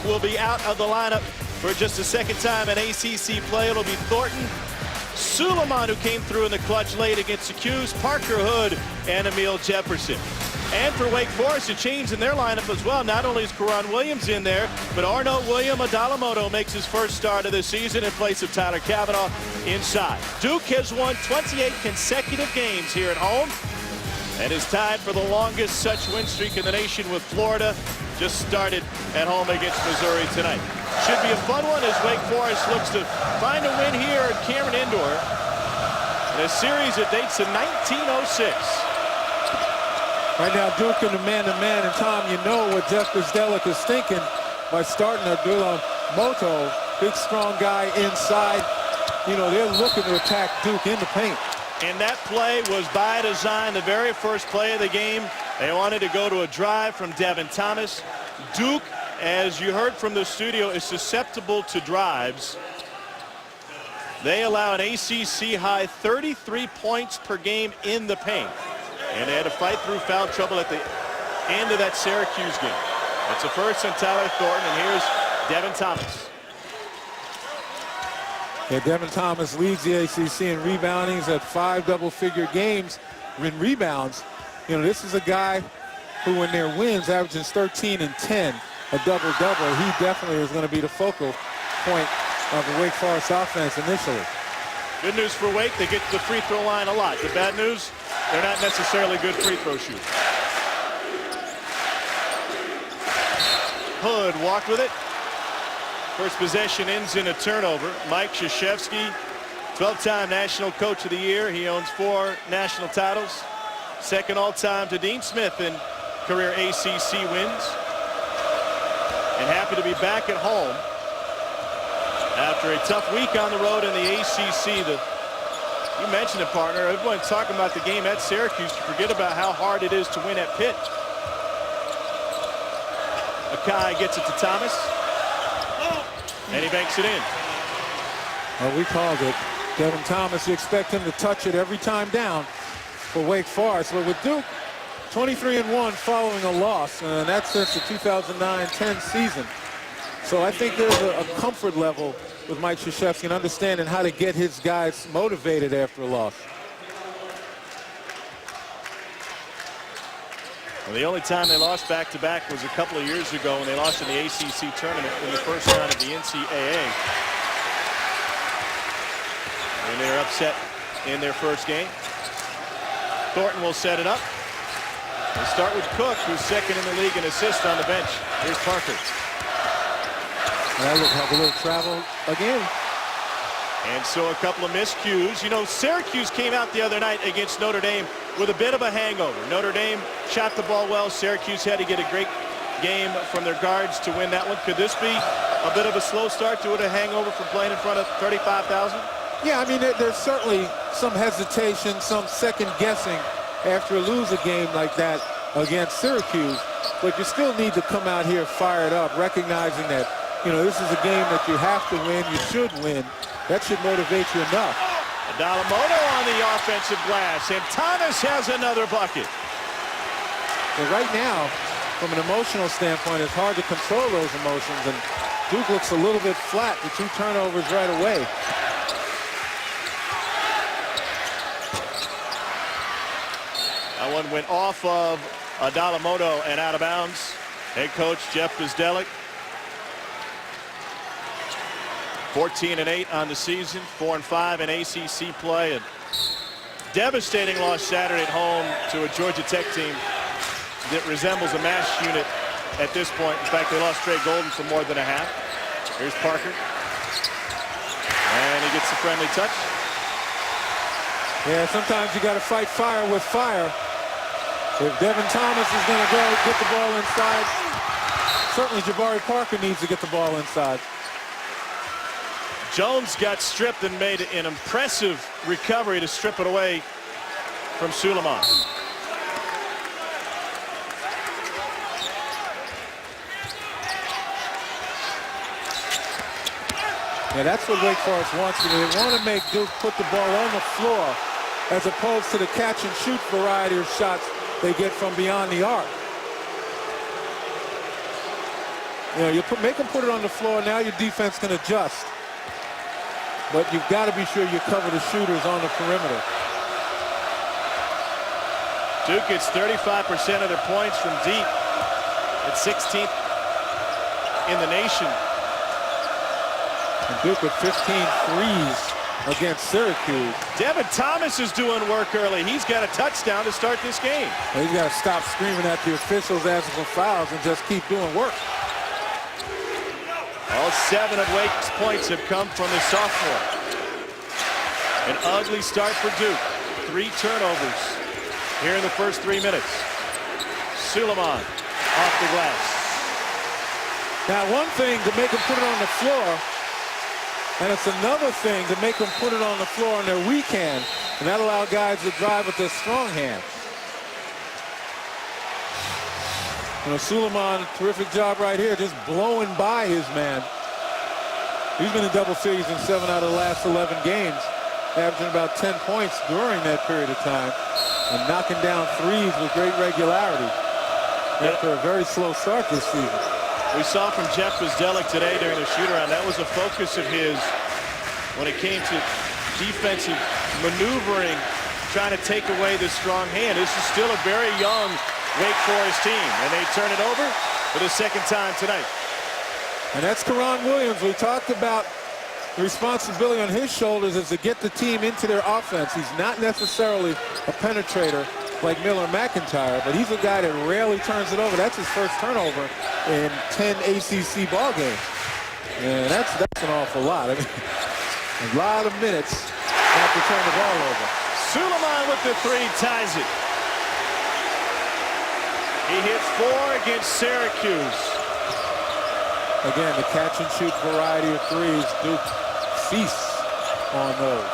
will be out of the lineup for just a second time in ACC play. It'll be Thornton, Suleiman, who came through in the clutch late against the 'Cuse, Parker Hood, and Emil Jefferson. And for Wake Forest, a change in their lineup as well. Not only is Karan Williams in there, but Arno William Adalamoto makes his first start of the season in place of Tyler Cavanaugh inside. Duke has won 28 consecutive games here at home and is tied for the longest such win streak in the nation with Florida. Just started at home against Missouri tonight. Should be a fun one as Wake Forest looks to find a win here at Cameron Indoor in a series that dates to 1906. Right now, Duke in the man-to-man, and Tom, you know what Jeff Bzdelik is thinking by starting Adalamoto, big, strong guy inside. You know, they're looking to attack Duke in the paint. And that play was by design. The very first play of the game, they wanted to go to a drive from Devin Thomas. Duke, as you heard from the studio, is susceptible to drives. They allow an ACC high 33 points per game in the paint. And they had to fight through foul trouble at the end of that Syracuse game. That's a first on Tyler Thornton, and here's Devin Thomas. Yeah, Devin Thomas leads the ACC in rebounding. He's at 5 double-figure games in rebounds. You know, this is a guy who, in their wins, averages 13 and 10, a double-double. He definitely is going to be the focal point of the Wake Forest offense initially. Good news for Wake, they get to the free throw line a lot. The bad news, they're not necessarily good free throw shooters. Hood walked with it. First possession ends in a turnover. Mike Krzyzewski, 12-time National Coach of the Year. He owns 4 national titles. Second all-time to Dean Smith in career ACC wins. And happy to be back at home after a tough week on the road in the ACC. You mentioned it, partner. Everyone's talking about the game at Syracuse. You forget about how hard it is to win at Pitt. Akai gets it to Thomas. And he banks it in. Well, we called it. Devin Thomas, you expect him to touch it every time down for Wake Forest. But with Duke, 23-1 following a loss, and that's since the 2009-10 season. So I think there's a comfort level with Mike Krzyzewski and understanding how to get his guys motivated after a loss. Well, the only time they lost back-to-back was a couple of years ago when they lost in the ACC tournament in the first round of the NCAA. And they were upset in their first game. Thornton will set it up. We'll start with Cook, who's second in the league in assists on the bench. Here's Parker. That looks like a little travel again. And so a couple of miscues. You know, Syracuse came out the other night against Notre Dame with a bit of a hangover. Notre Dame shot the ball well. Syracuse had to get a great game from their guards to win that one. Could this be a bit of a slow start to a hangover from playing in front of 35,000? Yeah, I mean, there's certainly some hesitation, some second guessing after a loser game like that against Syracuse. But you still need to come out here fired up, recognizing that, you know, this is a game that you have to win, you should win. That should motivate you enough. Adalamoto on the offensive glass, and Thomas has another bucket. But right now, from an emotional standpoint, it's hard to control those emotions, and Duke looks a little bit flat with 2 turnovers right away. That one went off of Adalamoto and out of bounds. Head coach Jeff Bzdelik. 14-8 on the season, 4-5 in ACC play. A devastating loss Saturday at home to a Georgia Tech team that resembles a mass unit at this point. In fact, they lost Trey Golden for more than a half. Here's Parker. And he gets the friendly touch. Yeah, sometimes you got to fight fire with fire. If Devin Thomas is going to go get the ball inside, certainly Jabari Parker needs to get the ball inside. Jones got stripped and made an impressive recovery to strip it away from Suleiman. Yeah, that's what Wake Forest wants to do. They want to make Duke put the ball on the floor as opposed to the catch and shoot variety of shots they get from beyond the arc. You know, make them put it on the floor. Now your defense can adjust. But you've got to be sure you cover the shooters on the perimeter. Duke gets 35% of their points from deep. At 16th in the nation. And Duke with 15 threes against Syracuse. Devin Thomas is doing work early. He's got a touchdown to start this game. Well, he's got to stop screaming at the officials asking for fouls and just keep doing work. All 7 of Wake's points have come from the sophomore. An ugly start for Duke. 3 turnovers here in the first 3 minutes. Suleiman off the glass. Now, one thing to make them put it on the floor, and it's another thing to make them put it on the floor on their weak hand, and that allow guys to drive with their strong hand. You know, Suleiman, terrific job right here, just blowing by his man. He's been in double figures in 7 out of the last 11 games, averaging about 10 points during that period of time, and knocking down threes with great regularity after a very slow start this season. We saw from Jeff Bzdelik today during the shoot-around, that was a focus of his when it came to defensive maneuvering, trying to take away the strong hand. This is still a very young Wake Forest team, and they turn it over for the second time tonight. And that's Karan Williams. We talked about the responsibility on his shoulders is to get the team into their offense. He's not necessarily a penetrator like Miller McIntyre, but he's a guy that rarely turns it over. That's his first turnover in 10 ACC ball games. And that's an awful lot. I mean, a lot of minutes not to turn the ball over. Suleiman with the 3 ties it. He hits 4 against Syracuse. Again, the catch and shoot variety of threes. Duke feasts on those.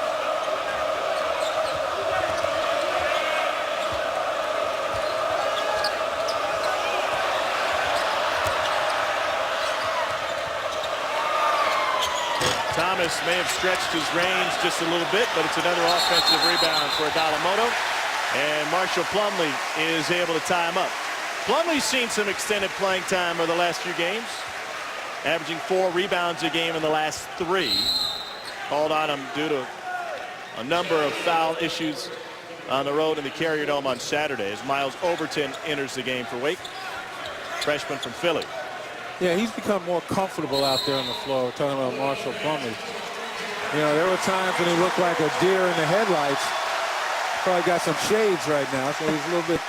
Thomas may have stretched his range just a little bit, but it's another offensive rebound for Adalamoto. And Marshall Plumlee is able to tie him up. Plumlee's seen some extended playing time over the last few games, averaging 4 rebounds a game in the last 3. Called on him due to a number of foul issues on the road in the Carrier Dome on Saturday as Miles Overton enters the game for Wake, freshman from Philly. Yeah, he's become more comfortable out there on the floor. We're talking about Marshall Plumlee. You know, there were times when he looked like a deer in the headlights. Probably got some shades right now, so he's a little bit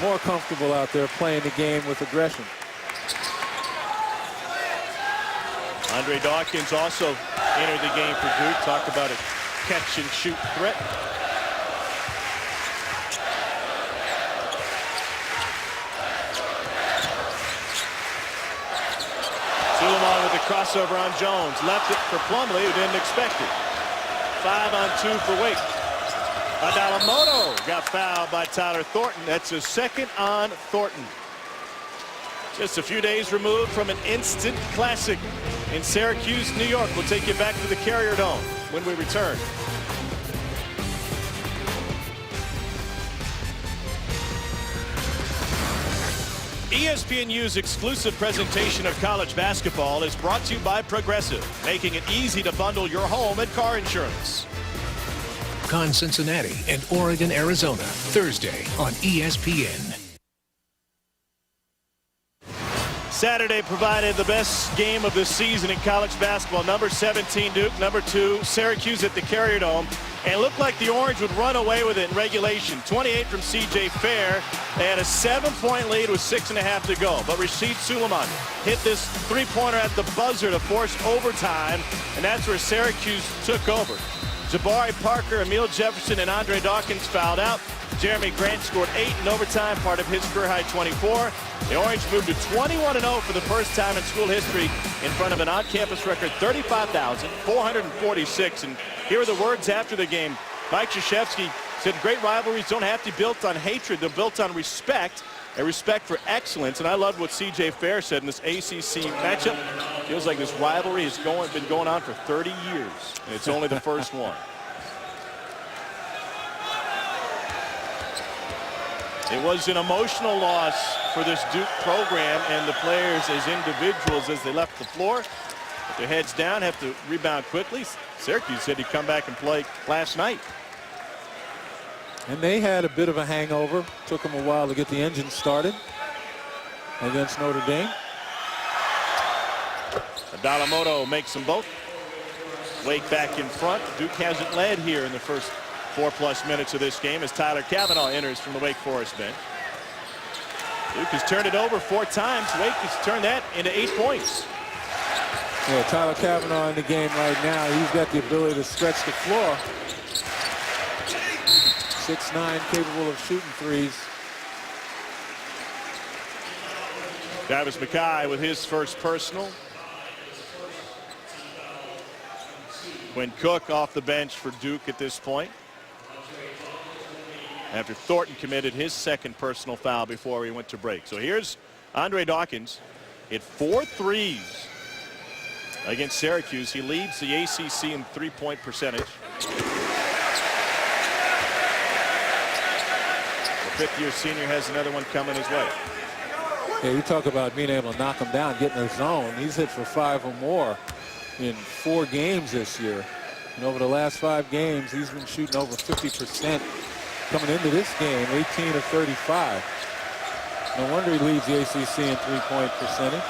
more comfortable out there playing the game with aggression. Andre Dawkins also entered the game for Duke. Talk about a catch and shoot threat. Suleiman with the crossover on Jones. Left it for Plumlee, who didn't expect it. 5 on 2 for Wake. Adalamoto got fouled by Tyler Thornton. That's his 2nd on Thornton. Just a few days removed from an instant classic in Syracuse, New York. We'll take you back to the Carrier Dome when we return. ESPNU's exclusive presentation of college basketball is brought to you by Progressive, making it easy to bundle your home and car insurance. Con Cincinnati and Oregon, Arizona, Thursday on ESPN. Saturday provided the best game of the season in college basketball. Number 17 Duke, number 2 Syracuse at the Carrier Dome. And it looked like the Orange would run away with it in regulation. 28 from C.J. Fair. They had a 7-point lead with 6.5 to go. But Rasheed Suleiman hit this 3-pointer at the buzzer to force overtime. And that's where Syracuse took over. Jabari Parker, Emil Jefferson, and Andre Dawkins fouled out. Jeremy Grant scored 8 in overtime, part of his career-high 24. The Orange moved to 21-0 for the first time in school history in front of an on-campus record 35,446. And here are the words after the game. Mike Krzyzewski said great rivalries don't have to be built on hatred. They're built on respect, a respect for excellence. And I loved what C.J. Fair said in this ACC matchup. Feels like this rivalry has been going on for 30 years, and it's only the first one. It was an emotional loss for this Duke program and the players as individuals as they left the floor. With their heads down, have to rebound quickly. Syracuse said he'd come back and play last night. And they had a bit of a hangover. Took them a while to get the engine started against Notre Dame. Dalamoto makes them both. Wake back in front. Duke hasn't led here in the first 4+ minutes of this game as Tyler Cavanaugh enters from the Wake Forest bench. Duke has turned it over 4 times. Wake has turned that into 8 points. Yeah, Tyler Cavanaugh in the game right now. He's got the ability to stretch the floor. 6'9", capable of shooting threes. Travis Mackay with his first personal. Quinn Cook off the bench for Duke at this point, after Thornton committed his second personal foul before he went to break. So here's Andre Dawkins at 4 threes against Syracuse. He leads the ACC in three-point percentage. The 5th-year senior has another one coming his way. Yeah, you talk about being able to knock him down, get in the zone. He's hit for 5 or more in 4 games this year. And over the last 5 games, he's been shooting over 50% coming into this game, 18 of 35. No wonder he leads the ACC in three-point percentage.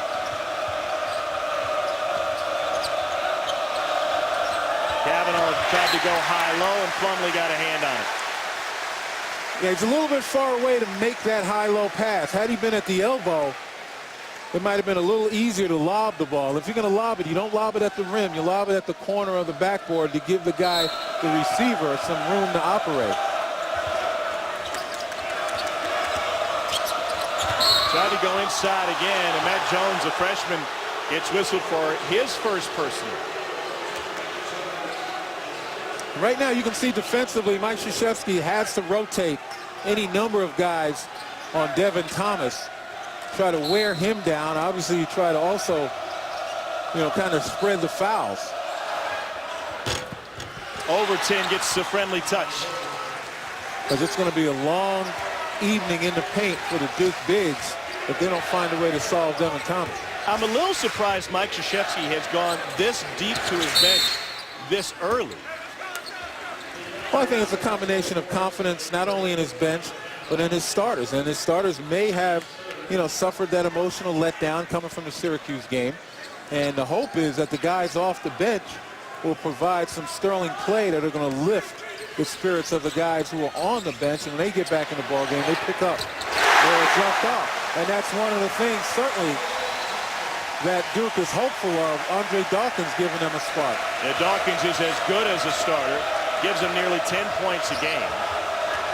Cavanaugh tried to go high-low, and Plumlee got a hand on it. Yeah, he's a little bit far away to make that high-low pass. Had he been at the elbow, it might have been a little easier to lob the ball. If you're going to lob it, you don't lob it at the rim. You lob it at the corner of the backboard to give the guy, the receiver, some room to operate. Tried to go inside again, and Matt Jones, a freshman, gets whistled for his first personal. Right now, you can see defensively, Mike Krzyzewski has to rotate any number of guys on Devin Thomas, try to wear him down. Obviously, you try to also, kind of spread the fouls. Overton gets a friendly touch. Because it's going to be a long evening in the paint for the Duke bigs if they don't find a way to solve Devin Thomas. I'm a little surprised Mike Krzyzewski has gone this deep to his bench this early. Well, I think it's a combination of confidence not only in his bench, but in his starters. And his starters may have, suffered that emotional letdown coming from the Syracuse game. And the hope is that the guys off the bench will provide some sterling play that are going to lift the spirits of the guys who are on the bench. And when they get back in the ballgame, they pick up where it's left off. And that's one of the things, certainly, that Duke is hopeful of. Andre Dawkins giving them a spark. Yeah, Dawkins is as good as a starter. Gives them nearly 10 points a game.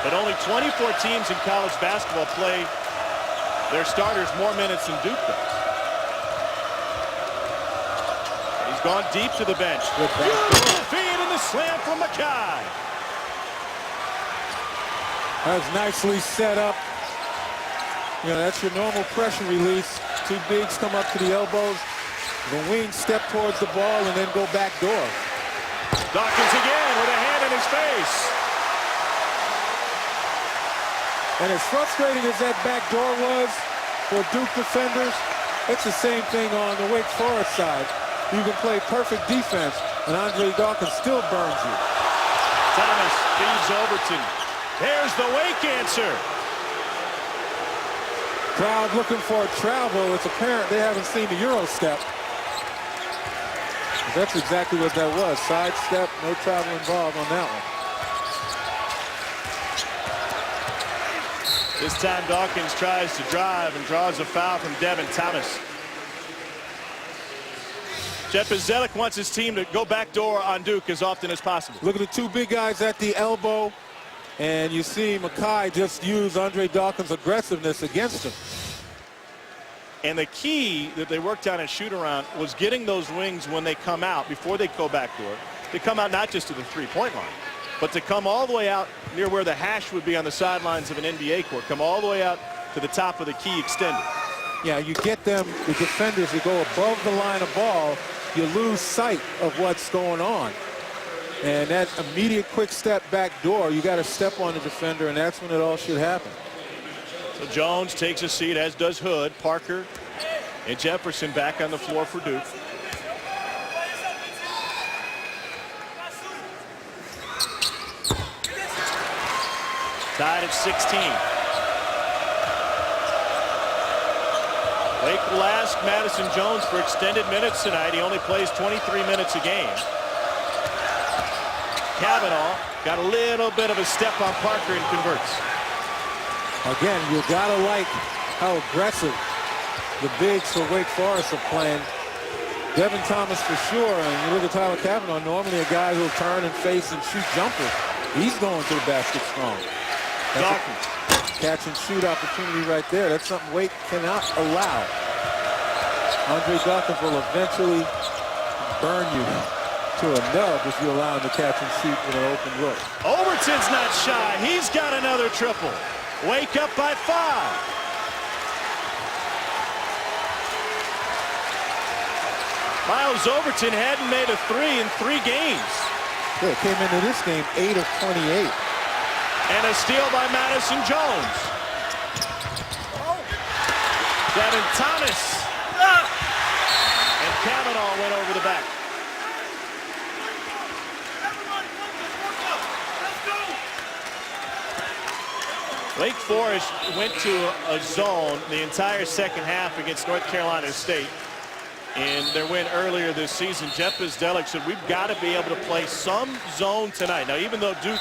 But only 24 teams in college basketball play their starters more minutes than Duke does. He's gone deep to the bench. Beautiful feed and the slam from Mackay. That's nicely set up. That's your normal pressure release. 2 bigs come up to the elbows. The wings step towards the ball and then go back door. Dawkins again with a hand in his face. And as frustrating as that back door was for Duke defenders, it's the same thing on the Wake Forest side. You can play perfect defense, and Andre Dawkins still burns you. Thomas feeds Overton. There's the Wake answer. Crowd looking for a travel. It's apparent they haven't seen the Euro step. That's exactly what that was. Side step, no travel involved on that one. This time Dawkins tries to drive and draws a foul from Devin Thomas. Jeff Bzdelik wants his team to go backdoor on Duke as often as possible. Look at the 2 big guys at the elbow, and you see Mackay just use Andre Dawkins' aggressiveness against him. And the key that they worked on in shoot-around was getting those wings when they come out, before they go backdoor, to come out not just to the three-point line, but to come all the way out near where the hash would be on the sidelines of an NBA court, come all the way out to the top of the key extended. Yeah, you get them, the defenders, to go above the line of ball, you lose sight of what's going on. And that immediate quick step back door, you got to step on the defender, and that's when it all should happen. So Jones takes a seat, as does Hood. Parker and Jefferson back on the floor for Duke. Tied at 16. Wake will ask Madison Jones for extended minutes tonight. He only plays 23 minutes a game. Kavanaugh got a little bit of a step on Parker and converts. Again, you gotta like how aggressive the bigs for Wake Forest are playing. Devin Thomas for sure, and you look at Tyler Kavanaugh, normally a guy who'll turn and face and shoot jumpers. He's going to the basket strong. That's a catch and shoot opportunity right there. That's something Wake cannot allow. Andre Dawkins will eventually burn you to a nub if you allow him to catch and shoot with an open look. Overton's not shy. He's got another triple. Wake up by 5. Miles Overton hadn't made a 3 in 3 games. Yeah, came into this game 8 of 28. And a steal by Madison Jones. Devin Thomas. And Kavanaugh went over the back. Wake Forest went to a zone the entire second half against North Carolina State in their win earlier this season. Jeff Bzdelik said we've got to be able to play some zone tonight. Now, even though Duke,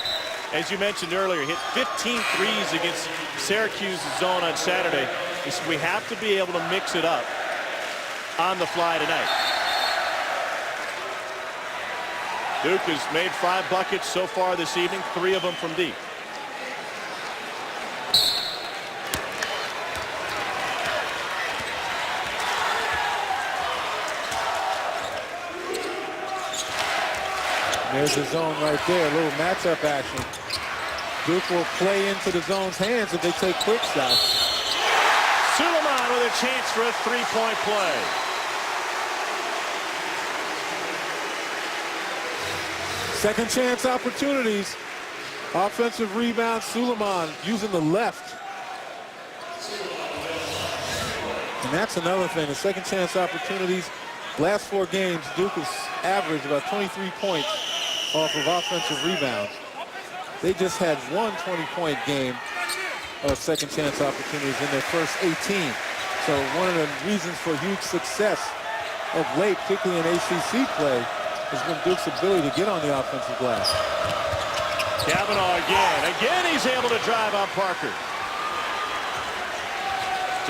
as you mentioned earlier, hit 15 threes against Syracuse's zone on Saturday, he said we have to be able to mix it up on the fly tonight. Duke has made 5 buckets so far this evening, 3 of them from deep. There's the zone right there, a little matchup action. Duke will play into the zone's hands if they take quick shots. Suleiman with a chance for a 3-point play. Second chance opportunities. Offensive rebound, Suleiman using the left. And that's another thing, the second chance opportunities. Last 4 games, Duke has averaged about 23 points off of offensive rebounds. They just had one 20-point game of second chance opportunities in their first 18. So one of the reasons for huge success of late, particularly in ACC play, has been Duke's ability to get on the offensive glass. Kavanaugh again. Again, he's able to drive on Parker.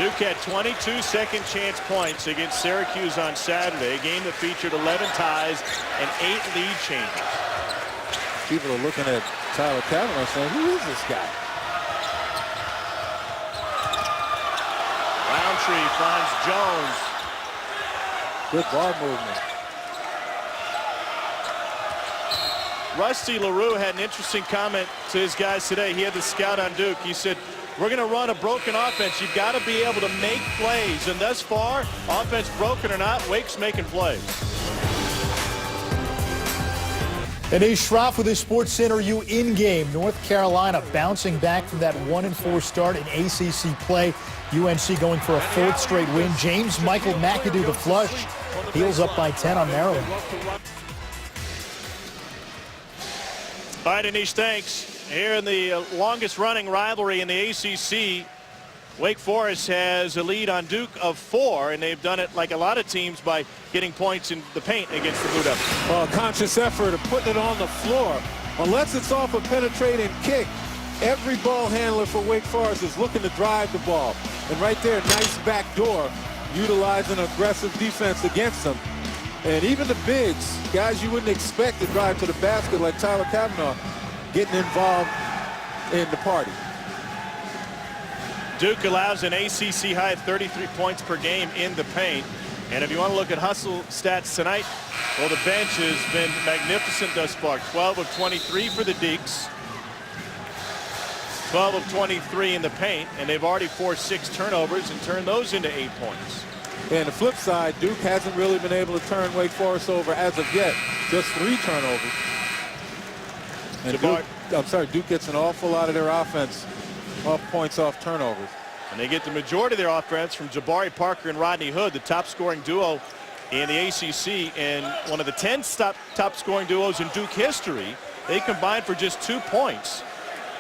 Duke had 22 second chance points against Syracuse on Saturday, a game that featured 11 ties and 8 lead changes. People are looking at Tyler Kavanaugh saying, who is this guy? Roundtree finds Jones. Good ball movement. Rusty LaRue had an interesting comment to his guys today. He had the scout on Duke. He said, we're going to run a broken offense. You've got to be able to make plays. And thus far, offense broken or not, Wake's making plays. Anish Shroff with his Sports Center U in-game. North Carolina bouncing back from that 1-4 start in ACC play. UNC going for a 4th straight win. James Michael McAdoo the flush. Heels up by 10 on Maryland. All right, Anish, thanks. Here in the longest running rivalry in the ACC, Wake Forest has a lead on Duke of 4, and they've done it like a lot of teams by getting points in the paint against the Blue Devils. Well, conscious effort of putting it on the floor. Unless it's off a penetrating kick, every ball handler for Wake Forest is looking to drive the ball. And right there, nice back door, utilizing aggressive defense against them. And even the bigs, guys you wouldn't expect to drive to the basket like Tyler Kavanaugh, getting involved in the party. Duke allows an ACC high 33 points per game in the paint. And if you want to look at hustle stats tonight, well, the bench has been magnificent thus far. 12 of 23 for the Deeks. 12 of 23 in the paint, and they've already forced 6 turnovers and turned those into 8 points. And the flip side, Duke hasn't really been able to turn Wake Forest over as of yet. Just 3 turnovers. And Duke gets an awful lot of their offense off points off turnovers. And they get the majority of their offense from Jabari Parker and Rodney Hood, the top scoring duo in the ACC and one of the 10 top scoring duos in Duke history. They combined for just 2 points.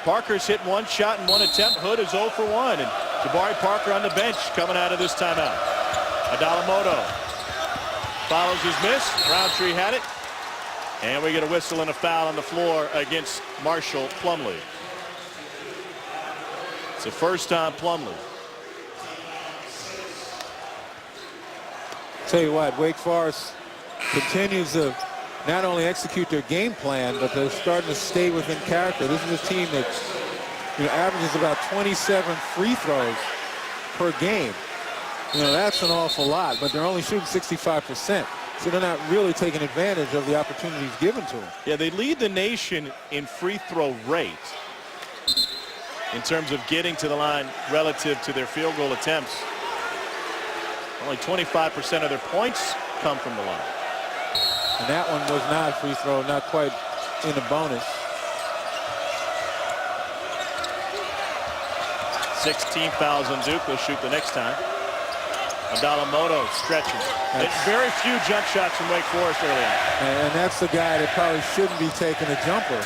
Parker's hit 1 shot and 1 attempt. Hood is 0 for 1. And Jabari Parker on the bench coming out of this timeout. Adalamoto follows his miss. Roundtree had it. And we get a whistle and a foul on the floor against Marshall Plumlee. It's the first on Plumlee. Tell you what, Wake Forest continues to not only execute their game plan, but they're starting to stay within character. This is a team that averages about 27 free throws per game. That's an awful lot, but they're only shooting 65%. So they're not really taking advantage of the opportunities given to them. Yeah, they lead the nation in free throw rate in terms of getting to the line relative to their field goal attempts. Only 25% of their points come from the line. And that one was not a free throw, not quite in the bonus. 16 fouls on Duke. They'll shoot the next time. Adalamoto stretching. Very few jump shots from Wake Forest early on. And that's the guy that probably shouldn't be taking a jumper.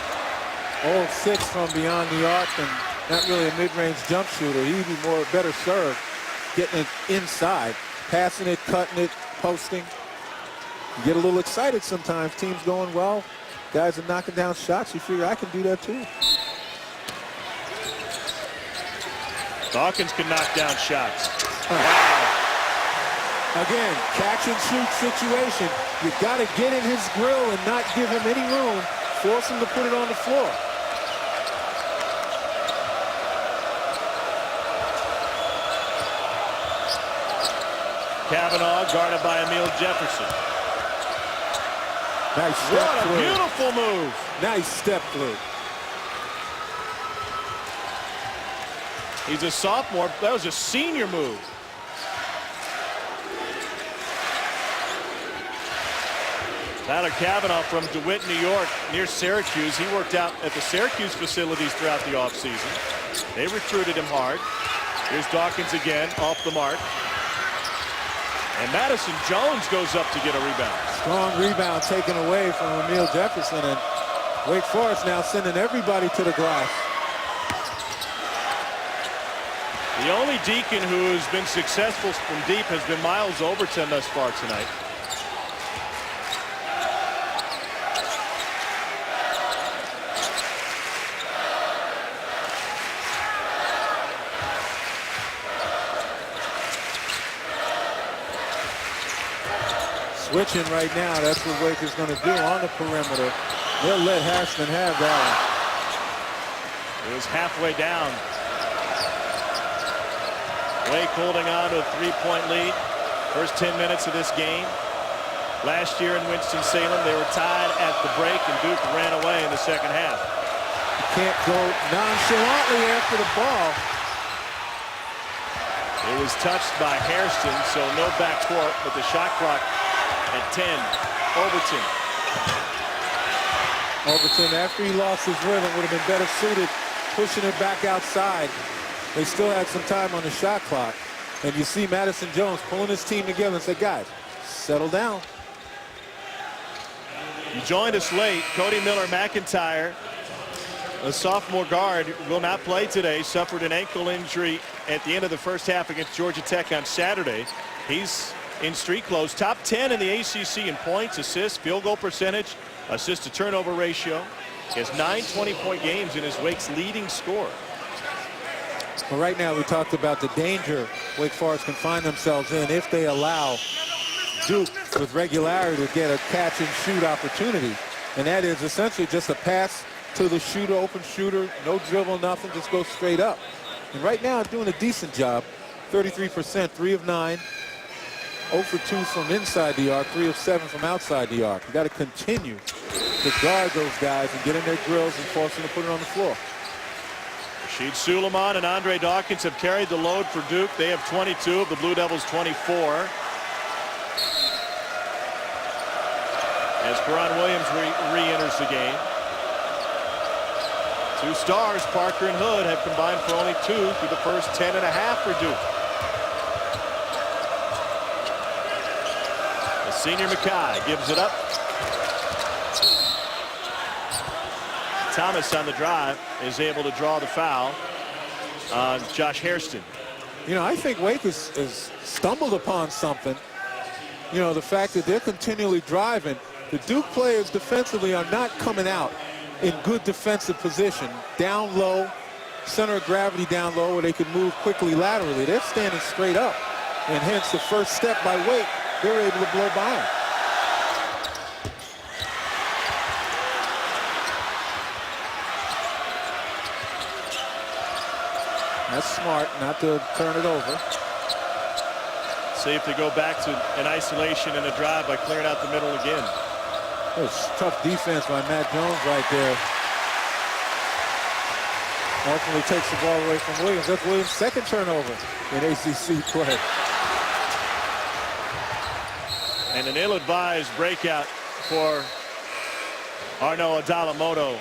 0-6 from beyond the arc and not really a mid-range jump shooter. He'd be better served getting it inside, passing it, cutting it, posting. You get a little excited sometimes. Teams going well. Guys are knocking down shots. You figure I can do that too. Dawkins can knock down shots. Wow. Again, catch and shoot situation. You've got to get in his grill and not give him any room. Force him to put it on the floor. Kavanaugh guarded by Emil Jefferson. Nice step what a through. Beautiful move. Nice step through. He's a sophomore. That was a senior move. Tyler Kavanaugh from DeWitt, New York, near Syracuse. He worked out at the Syracuse facilities throughout the offseason. They recruited him hard. Here's Dawkins again, off the mark. And Madison Jones goes up to get a rebound. Strong rebound taken away from Emil Jefferson, and Wake Forest now sending everybody to the glass. The only Deacon who has been successful from deep has been Miles Overton thus far tonight. Switching right now, that's what Wake is going to do on the perimeter. They'll let Hashman have that. It was halfway down. Wake holding on to a 3-point lead. First 10 minutes of this game. Last year in Winston-Salem, they were tied at the break, and Duke ran away in the second half. You can't go nonchalantly after the ball. It was touched by Hairston, so no backcourt, but the shot clock at 10. Overton, after he lost his rhythm, would have been better suited pushing it back outside. They still had some time on the shot clock. And you see Madison Jones pulling his team together and say, guys, settle down. You joined us late. Cody Miller-McIntyre, a sophomore guard, will not play today. Suffered an ankle injury at the end of the first half against Georgia Tech on Saturday. He's in street clothes. Top 10 in the ACC in points, assists, field goal percentage, assist to turnover ratio. He has 9 20-point games and is Wake's leading scorer. Well, right now we talked about the danger Wake Forest can find themselves in if they allow Duke with regularity to get a catch and shoot opportunity. And that is essentially just a pass to the shooter, open shooter, no dribble, nothing, just go straight up. And right now doing a decent job. 33%, 3 of 9. 0 for 2 from inside the arc, 3 of 7 from outside the arc. You got to continue to guard those guys and get in their grills and force them to put it on the floor. Rashid Suleiman and Andre Dawkins have carried the load for Duke. They have 22 of the Blue Devils 24. As Perron Williams re-enters the game. Two stars, Parker and Hood, have combined for only 2 through the first 10.5 for Duke. The senior Mackay gives it up. Thomas on the drive is able to draw the foul on Josh Hairston. You know, I think Wake has stumbled upon something. You know, the fact that they're continually driving. The Duke players defensively are not coming out in good defensive position. Down low, center of gravity down low where they can move quickly laterally. They're standing straight up. And hence the first step by Wake, they're able to blow by them. That's smart not to turn it over. See if they go back to an isolation and a drive by clearing out the middle again. That was tough defense by Matt Jones right there. Ultimately takes the ball away from Williams. That's Williams' second turnover in ACC play. And an ill-advised breakout for Arnaud Adalamoto.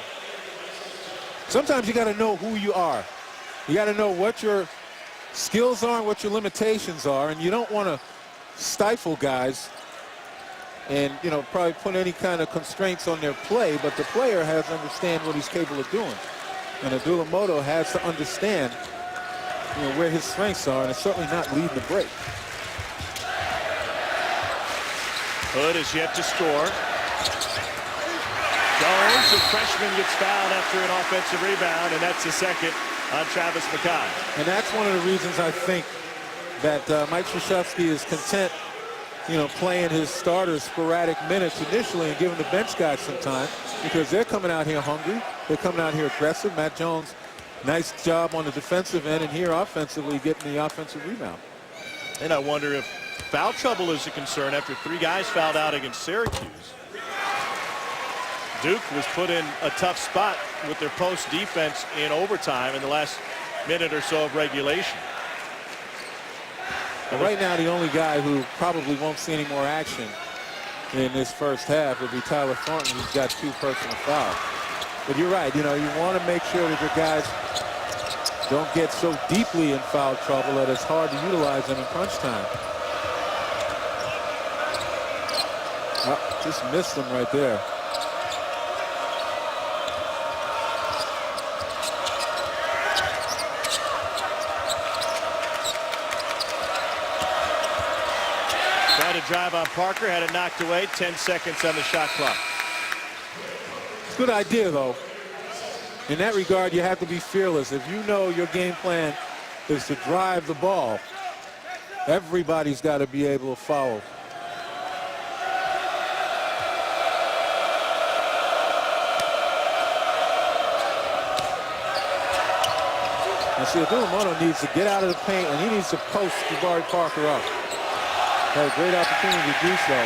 Sometimes you got to know who you are. You got to know what your skills are and what your limitations are, and you don't want to stifle guys and, you know, probably put any kind of constraints on their play, but the player has to understand what he's capable of doing. And Adalamoto has to understand, you know, where his strengths are, and it's certainly not leading the break. Hood is yet to score. Jones, the freshman, gets fouled after an offensive rebound, and that's the second on Travis Mackay. And that's one of the reasons I think that Mike Krzyzewski is content, you know, playing his starters sporadic minutes initially and giving the bench guys some time, because they're coming out here hungry. They're coming out here aggressive. Matt Jones, nice job on the defensive end, and here offensively getting the offensive rebound. And I wonder if foul trouble is a concern after 3 guys fouled out against Syracuse. Duke was put in a tough spot with their post defense in overtime in the last minute or so of regulation. But right now, the only guy who probably won't see any more action in this first half would be Tyler Thornton, who's got 2 personal fouls. But you're right, you know, you want to make sure that your guys don't get so deeply in foul trouble that it's hard to utilize them in crunch time. Oh, just missed them right there. Drive on Parker, had it knocked away. 10 seconds on the shot clock. It's a good idea, though. In that regard, you have to be fearless. If you know your game plan is to drive the ball, everybody's got to be able to follow. And see, Adalamoto needs to get out of the paint, and he needs to post Jabari Parker up. Had a great opportunity to do so.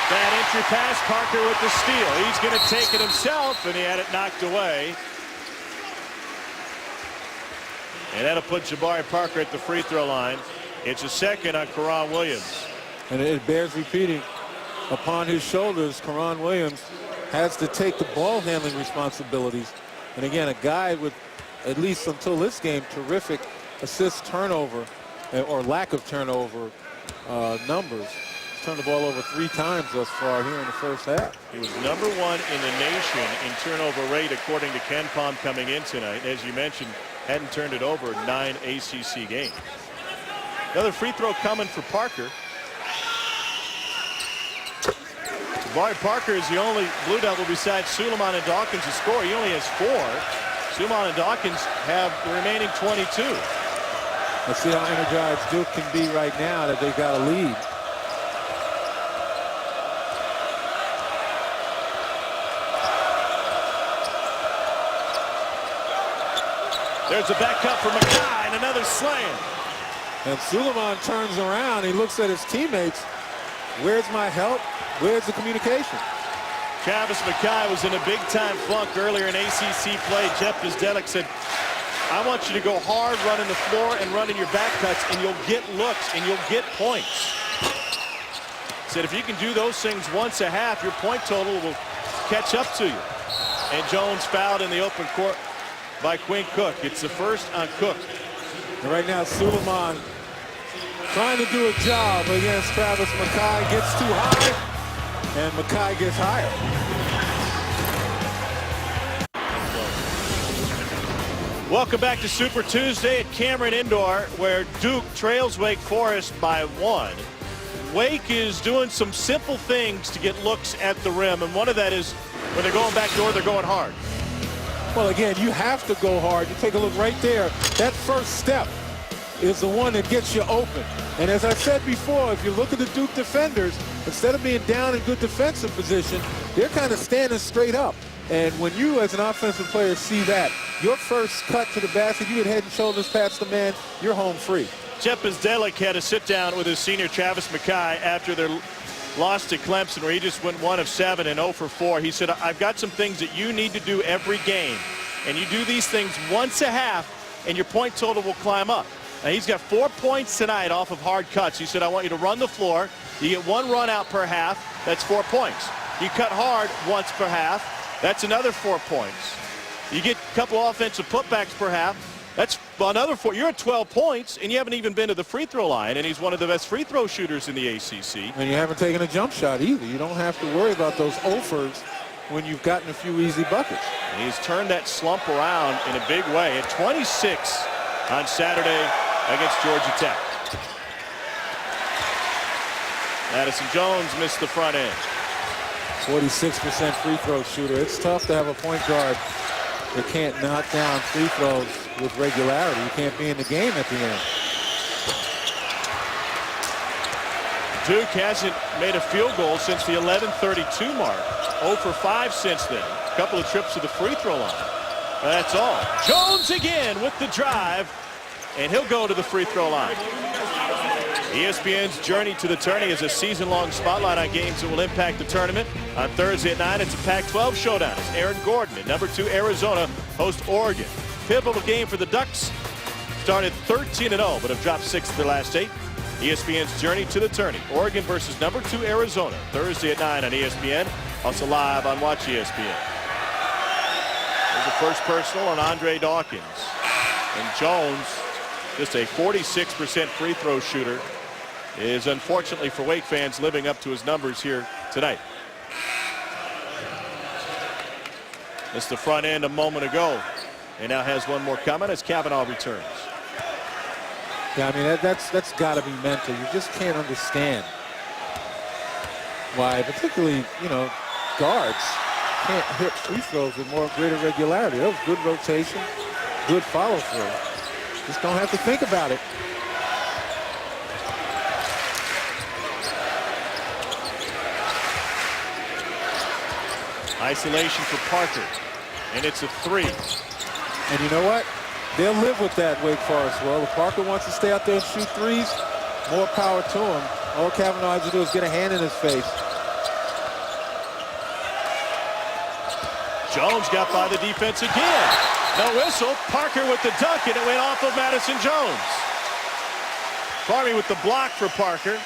Bad entry pass, Parker with the steal. He's going to take it himself, and he had it knocked away. And that'll put Jabari Parker at the free throw line. It's a second on Karan Williams. And it bears repeating, upon his shoulders, Karan Williams has to take the ball handling responsibilities. And again, a guy with, at least until this game, terrific assist turnover or lack of turnover numbers. He's turned the ball over 3 times thus far here in the first half. He was #1 in the nation in turnover rate according to Ken Pom coming in tonight. As you mentioned, hadn't turned it over in 9 ACC games. Another free throw coming for Parker. Jabari Parker is the only Blue Devil besides Suleiman and Dawkins to score. He only has 4. Suleiman and Dawkins have the remaining 22. Let's see how energized Duke can be right now that they've got a lead. There's a back cut for Mackay and another slam. And Suleiman turns around. He looks at his teammates. Where's my help? Where's the communication? Travis Mackay was in a big-time funk earlier in ACC play. Jeff Gazdelec said, I want you to go hard running the floor and running your back cuts, and you'll get looks and you'll get points. Said if you can do those things once a half, your point total will catch up to you. And Jones fouled in the open court by Quinn Cook. It's the first on Cook. And right now, Suleiman trying to do a job against Travis McKay. Gets too high, and McKay gets higher. Welcome back to Super Tuesday at Cameron Indoor, where Duke trails Wake Forest by 1. Wake is doing some simple things to get looks at the rim, and one of that is when they're going back door, they're going hard. Well, again, you have to go hard. You take a look right there. That first step is the one that gets you open. And as I said before, if you look at the Duke defenders, instead of being down in good defensive position, they're kind of standing straight up. And when you, as an offensive player, see that, your first cut to the basket, you get head and shoulders past the man, you're home free. Jeff Bzdelik had a sit-down with his senior Travis McKay after their loss to Clemson, where he just went 1 of 7 and 0 for 4. He said, I've got some things that you need to do every game. And you do these things once a half, and your point total will climb up. Now, he's got 4 points tonight off of hard cuts. He said, I want you to run the floor. You get 1 run out per half. That's 4 points. You cut hard once per half. That's another 4 points. You get a couple offensive putbacks per half. That's another 4. You're at 12 points, and you haven't even been to the free throw line, and he's one of the best free throw shooters in the ACC. And you haven't taken a jump shot either. You don't have to worry about those offers when you've gotten a few easy buckets. And he's turned that slump around in a big way at 26 on Saturday against Georgia Tech. Madison Jones missed the front end. 46% free throw shooter. It's tough to have a point guard that can't knock down free throws with regularity. You can't be in the game at the end. Duke hasn't made a field goal since the 11:32 mark. 0 for 5 since then. A couple of trips to the free throw line. That's all. Jones again with the drive, and he'll go to the free throw line. ESPN's Journey to the Tourney is a season-long spotlight on games that will impact the tournament. On Thursday at 9, it's a Pac-12 showdown as Aaron Gordon and number 2 Arizona host Oregon. Pivotal game for the Ducks. Started 13-0, but have dropped 6 of their last 8. ESPN's Journey to the Tourney. Oregon versus number 2 Arizona. Thursday at 9 on ESPN. Also live on Watch ESPN. There's a first personal on Andre Dawkins. And Jones, just a 46% free throw shooter, is unfortunately for Wake fans living up to his numbers here tonight. Missed the front end a moment ago, and now has one more coming as Kavanaugh returns. Yeah, I mean, that's got to be mental. You just can't understand why, particularly, you know, guards can't hit free throws with greater regularity. That was good rotation, good follow through. Just don't have to think about it. Isolation for Parker, and it's a 3. And you know what? They'll live with that, Wake Forest. Well, if Parker wants to stay out there and shoot threes, more power to him. All Kavanaugh has to do is get a hand in his face. Jones got by the defense again. No whistle. Parker with the dunk, and it went off of Madison Jones. Farmy with the block for Parker.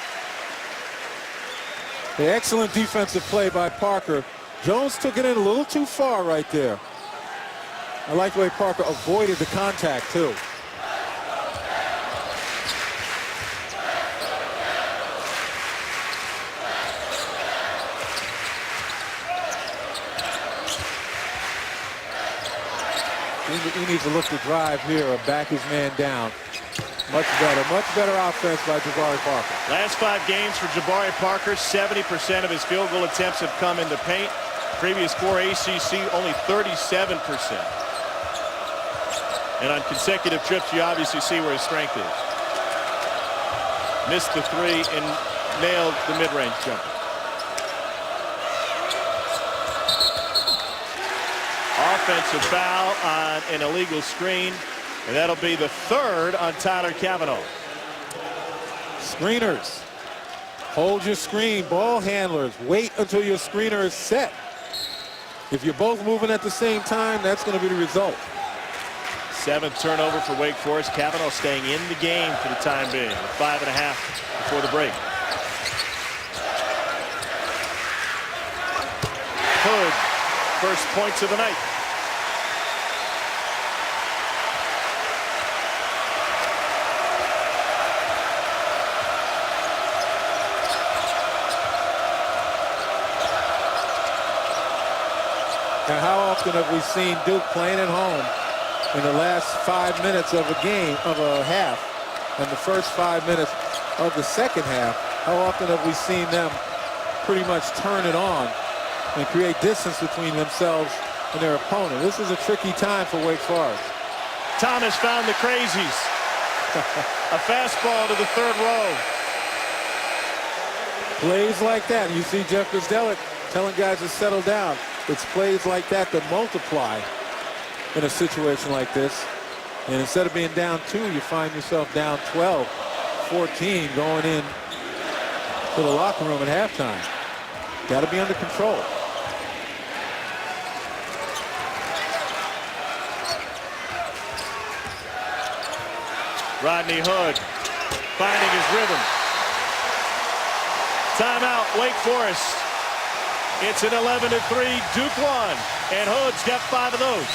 The excellent defensive play by Parker. Jones took it in a little too far right there. I like the way Parker avoided the contact, too. He needs to look to drive here or back his man down. Much better offense by Jabari Parker. Last 5 games for Jabari Parker, 70% of his field goal attempts have come in the paint. Previous 4 ACC, only 37%. And on consecutive trips, you obviously see where his strength is. Missed the 3 and nailed the mid-range jumper. Offensive foul on an illegal screen, and that'll be the 3rd on Tyler Kavanaugh. Screeners, hold your screen. Ball handlers, wait until your screener is set. If you're both moving at the same time, that's going to be the result. 7th turnover for Wake Forest. Kavanaugh staying in the game for the time being. 5.5 before the break. Hood first points of the night. Now, how often have we seen Duke playing at home in the last 5 minutes of a game, of a half, and the first 5 minutes of the second half? How often have we seen them pretty much turn it on and create distance between themselves and their opponent? This is a tricky time for Wake Forest. Thomas found the crazies. A fastball to the third row. Plays like that. You see Jeff Bzdelik telling guys to settle down. It's plays like that that multiply in a situation like this. And instead of being down 2, you find yourself down 12, 14 going in to the locker room at halftime. Got to be under control. Rodney Hood finding his rhythm. Timeout, Wake Forest. It's an 11-3 Duke 1, and Hood's got 5 of those.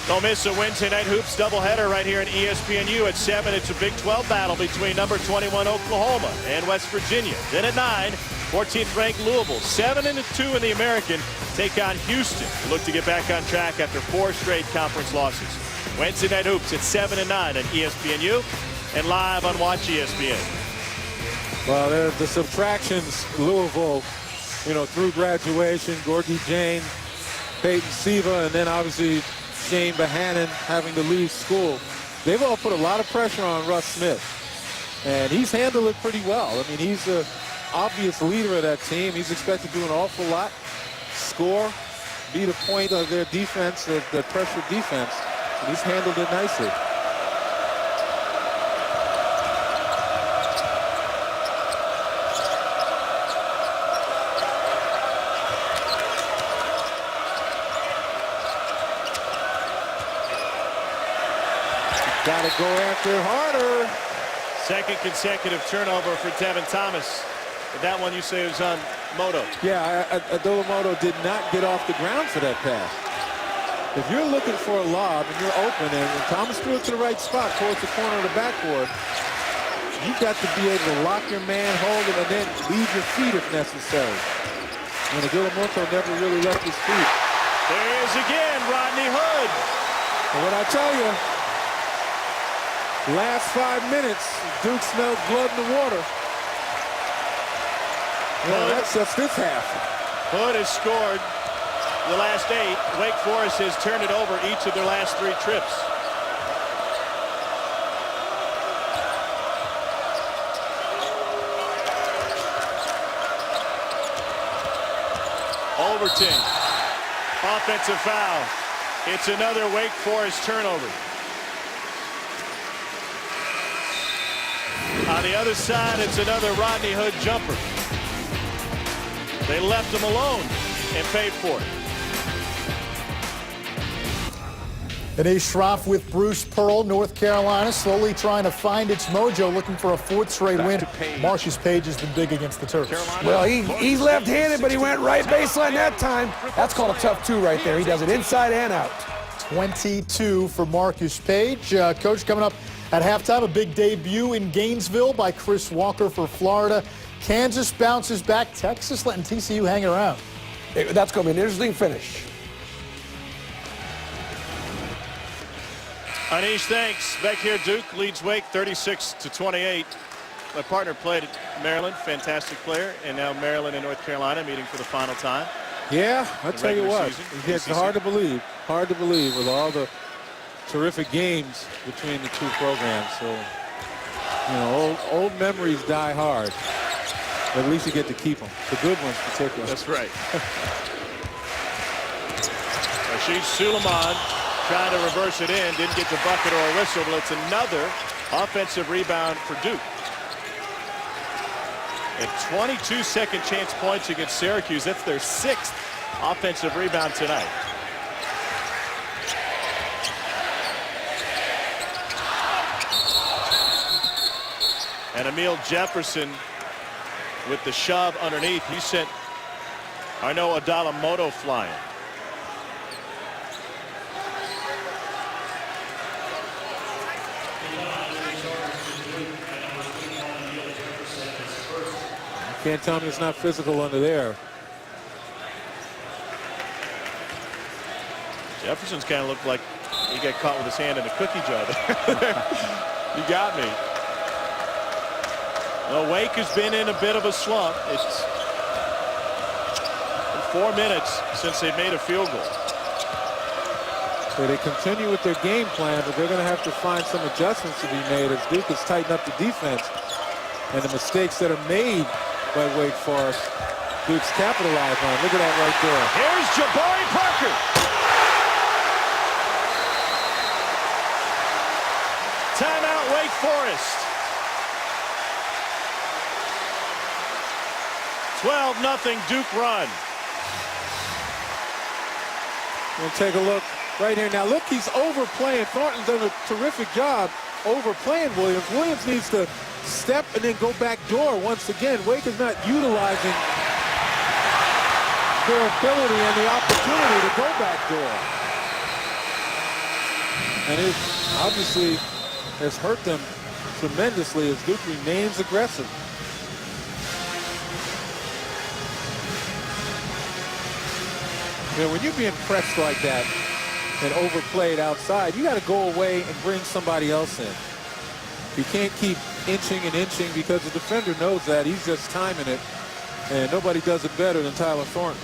Don't miss a Wednesday night hoops doubleheader right here at ESPNU at 7. It's a Big 12 battle between number 21 Oklahoma and West Virginia. Then at 9, 14th ranked Louisville, 7-2 in the American, take on Houston. They look to get back on track after 4 straight conference losses. Wednesday night hoops at 7 and 9 at ESPNU and live on Watch ESPN. Well, the subtractions, Louisville, you know, through graduation, Gorgie Jane, Peyton Siva, and then obviously Shane Bohannon having to leave school. They've all put a lot of pressure on Russ Smith, and he's handled it pretty well. I mean, he's the obvious leader of that team. He's expected to do an awful lot, score, be the point of their defense, their pressure defense, and he's handled it nicely. Got to go after harder. Second consecutive turnover for Devin Thomas. But that one you say was on Moto. Yeah, Adola-Moto did not get off the ground for that pass. If you're looking for a lob and you're open and Thomas threw it to the right spot towards the corner of the backboard, you've got to be able to lock your man, hold him, and then leave your feet if necessary. And Adola-Moto never really left his feet. There he is again, Rodney Hood. And what I tell you, last 5 minutes, Duke smelled blood in the water. Well, that's just this half. Hood has scored the last 8. Wake Forest has turned it over each of their last 3 trips. Overton. Offensive foul. It's another Wake Forest turnover. On the other side, it's another Rodney Hood jumper. They left him alone and paid for it. Anae Schroff with Bruce Pearl. North Carolina slowly trying to find its mojo, looking for a 4th straight win. Marcus Page has been big against the Terps. Well, he's left-handed, but he went right baseline that time. That's called a tough 2 right there. He does it inside and out. 22 for Marcus Page. Coach, coming up at halftime, a big debut in Gainesville by Chris Walker for Florida. Kansas bounces back. Texas letting TCU hang around. That's going to be an interesting finish. Anish, thanks. Back here, Duke leads Wake 36-28. My partner played at Maryland, fantastic player, and now Maryland and North Carolina meeting for the final time. Yeah, I tell you what, it's hard to believe with all the terrific games between the 2 programs. So, you know, old memories die hard. But at least you get to keep them, the good ones particularly. That's right. Rashid Suleiman trying to reverse it in, didn't get the bucket or a whistle, but it's another offensive rebound for Duke. And 22 second chance points against Syracuse. That's their 6th offensive rebound tonight. And Emil Jefferson with the shove underneath. He sent Arnaud Adalamoto flying. Can't tell me it's not physical under there. Jefferson's kind of looked like he got caught with his hand in a cookie jar there. You got me. Well, Wake has been in a bit of a slump. It's been 4 minutes since they made a field goal. So they continue with their game plan, but they're going to have to find some adjustments to be made as Duke has tightened up the defense. And the mistakes that are made by Wake Forest, Duke's capitalized on. Look at that right there. Here's Jabari Parker. Timeout, Wake Forest. 12-0 Duke run. We'll take a look right here. Now look, he's overplaying. Thornton's done a terrific job overplaying Williams. Williams needs to step and then go back door once again. Wake is not utilizing their ability and the opportunity to go back door. And it obviously has hurt them tremendously as Duke remains aggressive. You know, when you're being pressed like that and overplayed outside, you got to go away and bring somebody else in. You can't keep inching and inching because the defender knows that. He's just timing it, and nobody does it better than Tyler Thornton.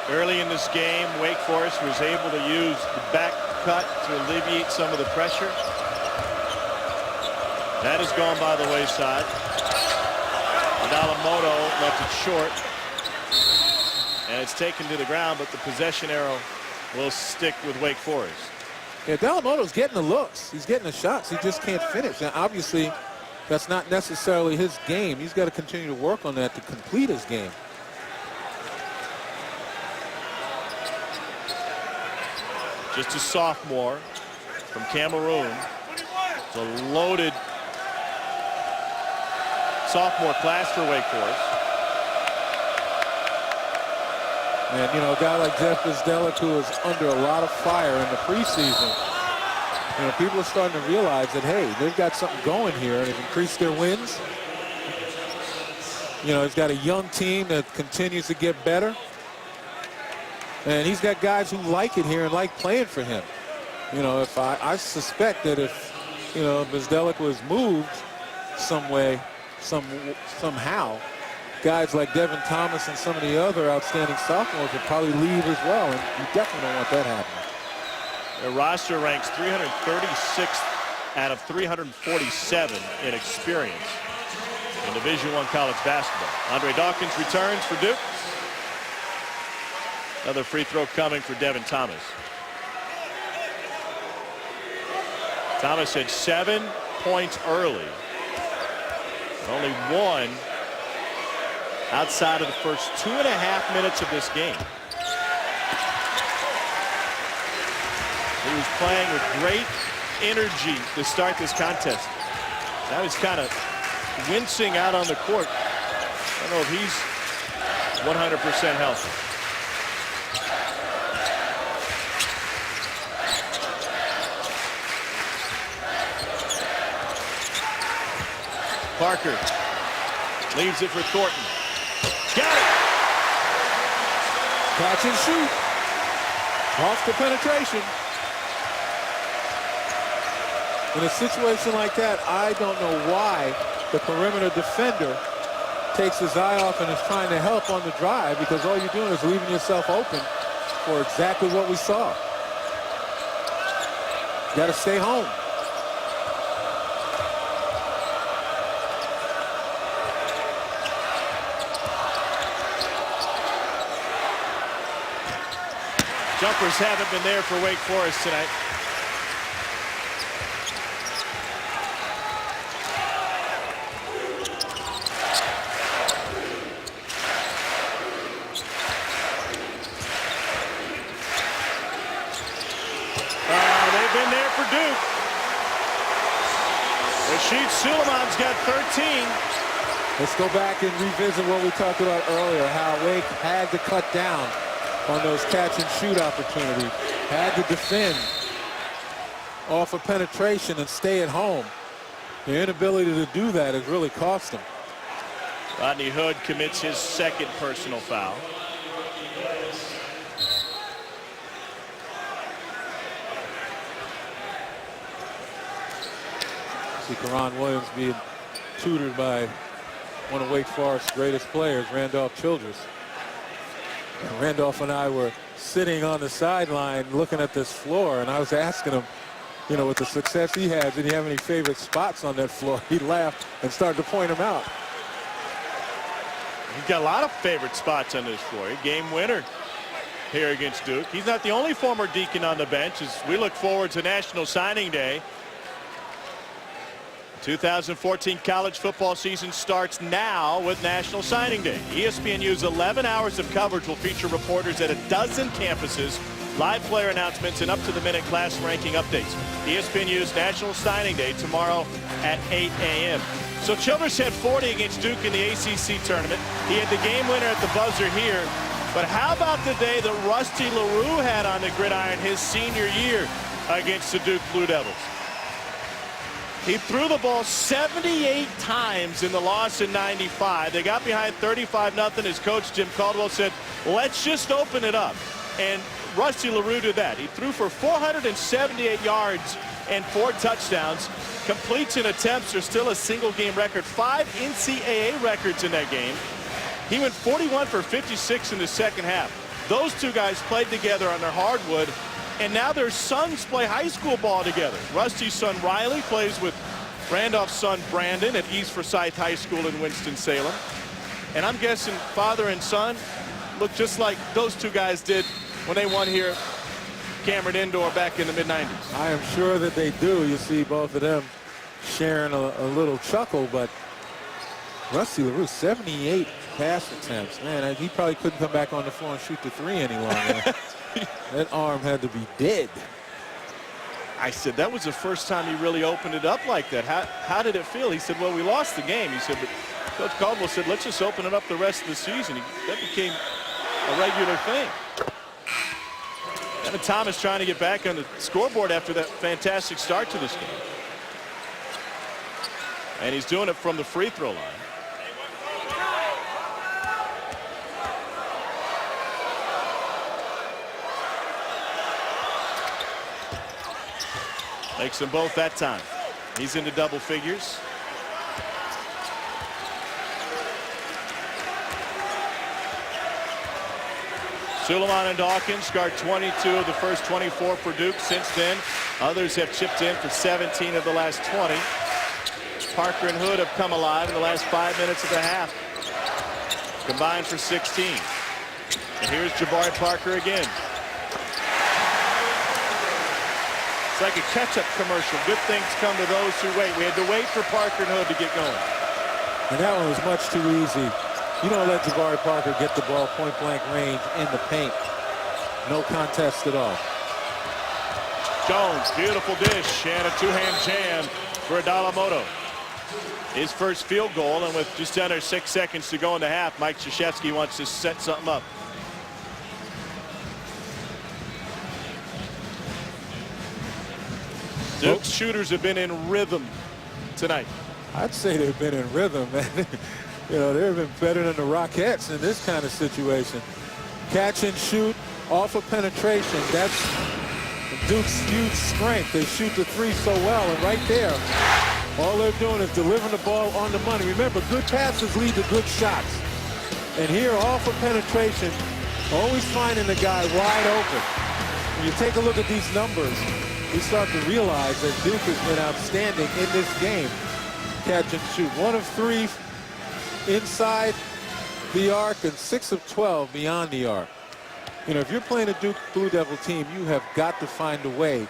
Early in this game, Wake Forest was able to use the back cut to alleviate some of the pressure. That has gone by the wayside. Adalamoto left it short. And it's taken to the ground, but the possession arrow will stick with Wake Forest. Yeah, Adalamoto's getting the looks. He's getting the shots. He just can't finish. Now, obviously, that's not necessarily his game. He's got to continue to work on that to complete his game. Just a sophomore from Cameroon. It's a loaded sophomore class for Wake Forest. And, you know, a guy like Jeff Bzdelik, who is under a lot of fire in the preseason, you know, people are starting to realize that, hey, they've got something going here, and they've increased their wins. You know, he's got a young team that continues to get better. And he's got guys who like it here and like playing for him. You know, if I suspect that if, you know, Bzdelik was moved some way, somehow, guys like Devin Thomas and some of the other outstanding sophomores would probably leave as well, and you definitely don't want that happening. Their roster ranks 336th out of 347 in experience in Division I college basketball. Andre Dawkins returns for Duke. Another free throw coming for Devin Thomas. Thomas had 7 points early. Only one outside of the first 2.5 minutes of this game. He was playing with great energy to start this contest. Now he's kind of wincing out on the court. I don't know if he's 100% healthy. Parker leaves it for Thornton. Got it. Catch and shoot. Off the penetration. In a situation like that, I don't know why the perimeter defender takes his eye off and is trying to help on the drive, because all you're doing is leaving yourself open for exactly what we saw. You got to stay home. Jumpers haven't been there for Wake Forest tonight. They've been there for Duke. Rashid Suleiman's got 13. Let's go back and revisit what we talked about earlier, how Wake had to cut down on those catch and shoot opportunities, had to defend off of penetration and stay at home. The inability to do that has really cost them. Rodney Hood commits his second personal foul. See Karan Williams being tutored by one of Wake Forest's greatest players, Randolph Childress. And Randolph and I were sitting on the sideline looking at this floor, and I was asking him, you know, with the success he has, did he have any favorite spots on that floor? He laughed and started to point them out. He's got a lot of favorite spots on this floor. Game winner here against Duke. He's not the only former Deacon on the bench as we look forward to National Signing Day. 2014 college football season starts now with National Signing Day. ESPNU's 11 hours of coverage will feature reporters at a dozen campuses, live player announcements, and up-to-the-minute class ranking updates. ESPNU's National Signing Day tomorrow at 8 a.m. So Childress had 40 against Duke in the ACC tournament. He had the game winner at the buzzer here. But how about the day that Rusty LaRue had on the gridiron his senior year against the Duke Blue Devils? He threw the ball 78 times in the loss in '95. They got behind 35-0. His coach, Jim Caldwell, said, let's just open it up. And Rusty LaRue did that. He threw for 478 yards and 4 touchdowns. Completes and attempts are still a single-game record. 5 NCAA records in that game. He went 41 for 56 in the second half. Those two guys played together on their hardwood. And now their sons play high school ball together. Rusty's son Riley plays with Randolph's son Brandon at East Forsyth High School in Winston-Salem. And I'm guessing father and son look just like those two guys did when they won here at Cameron Indoor back in the mid-90s. I am sure that they do. You see both of them sharing a little chuckle, but Rusty LaRue, 78 pass attempts. Man, he probably couldn't come back on the floor and shoot the 3 any longer. That arm had to be dead. I said that was the first time he really opened it up like that. How did it feel? He said, well, we lost the game. He said, but Coach Caldwell said, let's just open it up the rest of the season. That became a regular thing. Evan Thomas trying to get back on the scoreboard after that fantastic start to this game. And he's doing it from the free throw line. Makes them both that time. He's into double figures. Suleiman and Dawkins scored 22 of the first 24 for Duke. Since then, others have chipped in for 17 of the last 20. Parker and Hood have come alive in the last 5 minutes of the half. Combined for 16. And here's Jabari Parker again. It's like a catch-up commercial. Good things come to those who wait. We had to wait for Parker and Hood to get going. And that one was much too easy. You don't let Jabari Parker get the ball point-blank range in the paint. No contest at all. Jones, beautiful dish, and a two-hand jam for Adalamoto. His first field goal, and with just under 6 seconds to go in the half, Mike Krzyzewski wants to set something up. Duke's shooters have been in rhythm tonight. I'd say they've been in rhythm, man. You know, they've been better than the Rockettes in this kind of situation. Catch and shoot off of penetration. That's Duke's huge strength. They shoot the 3 so well, and right there, all they're doing is delivering the ball on the money. Remember, good passes lead to good shots. And here, off of penetration, always finding the guy wide open. When you take a look at these numbers, you start to realize that Duke has been outstanding in this game. Catch and shoot. 1 of 3 inside the arc and 6 of 12 beyond the arc. You know, if you're playing a Duke Blue Devil team, you have got to find a way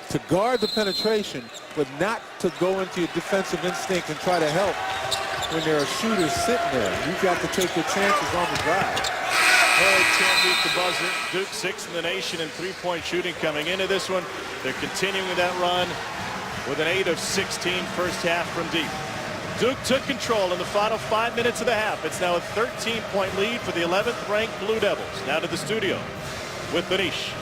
to guard the penetration, but not to go into your defensive instinct and try to help when there are shooters sitting there. You've got to take your chances on the drive. Hood can't beat the buzzer. Duke 6th in the nation in three-point shooting coming into this one. They're continuing that run. with an 8 of 16 first half from deep. Duke took control in the final 5 minutes of the half. It's now a 13-point lead for the 11th ranked Blue Devils. Now to the studio with Manish.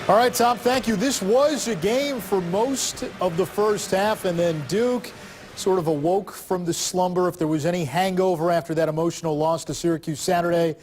All right, Tom, thank you. This was a game for most of the first half, and then Duke sort of awoke from the slumber. If there was any hangover after that emotional loss to Syracuse Saturday,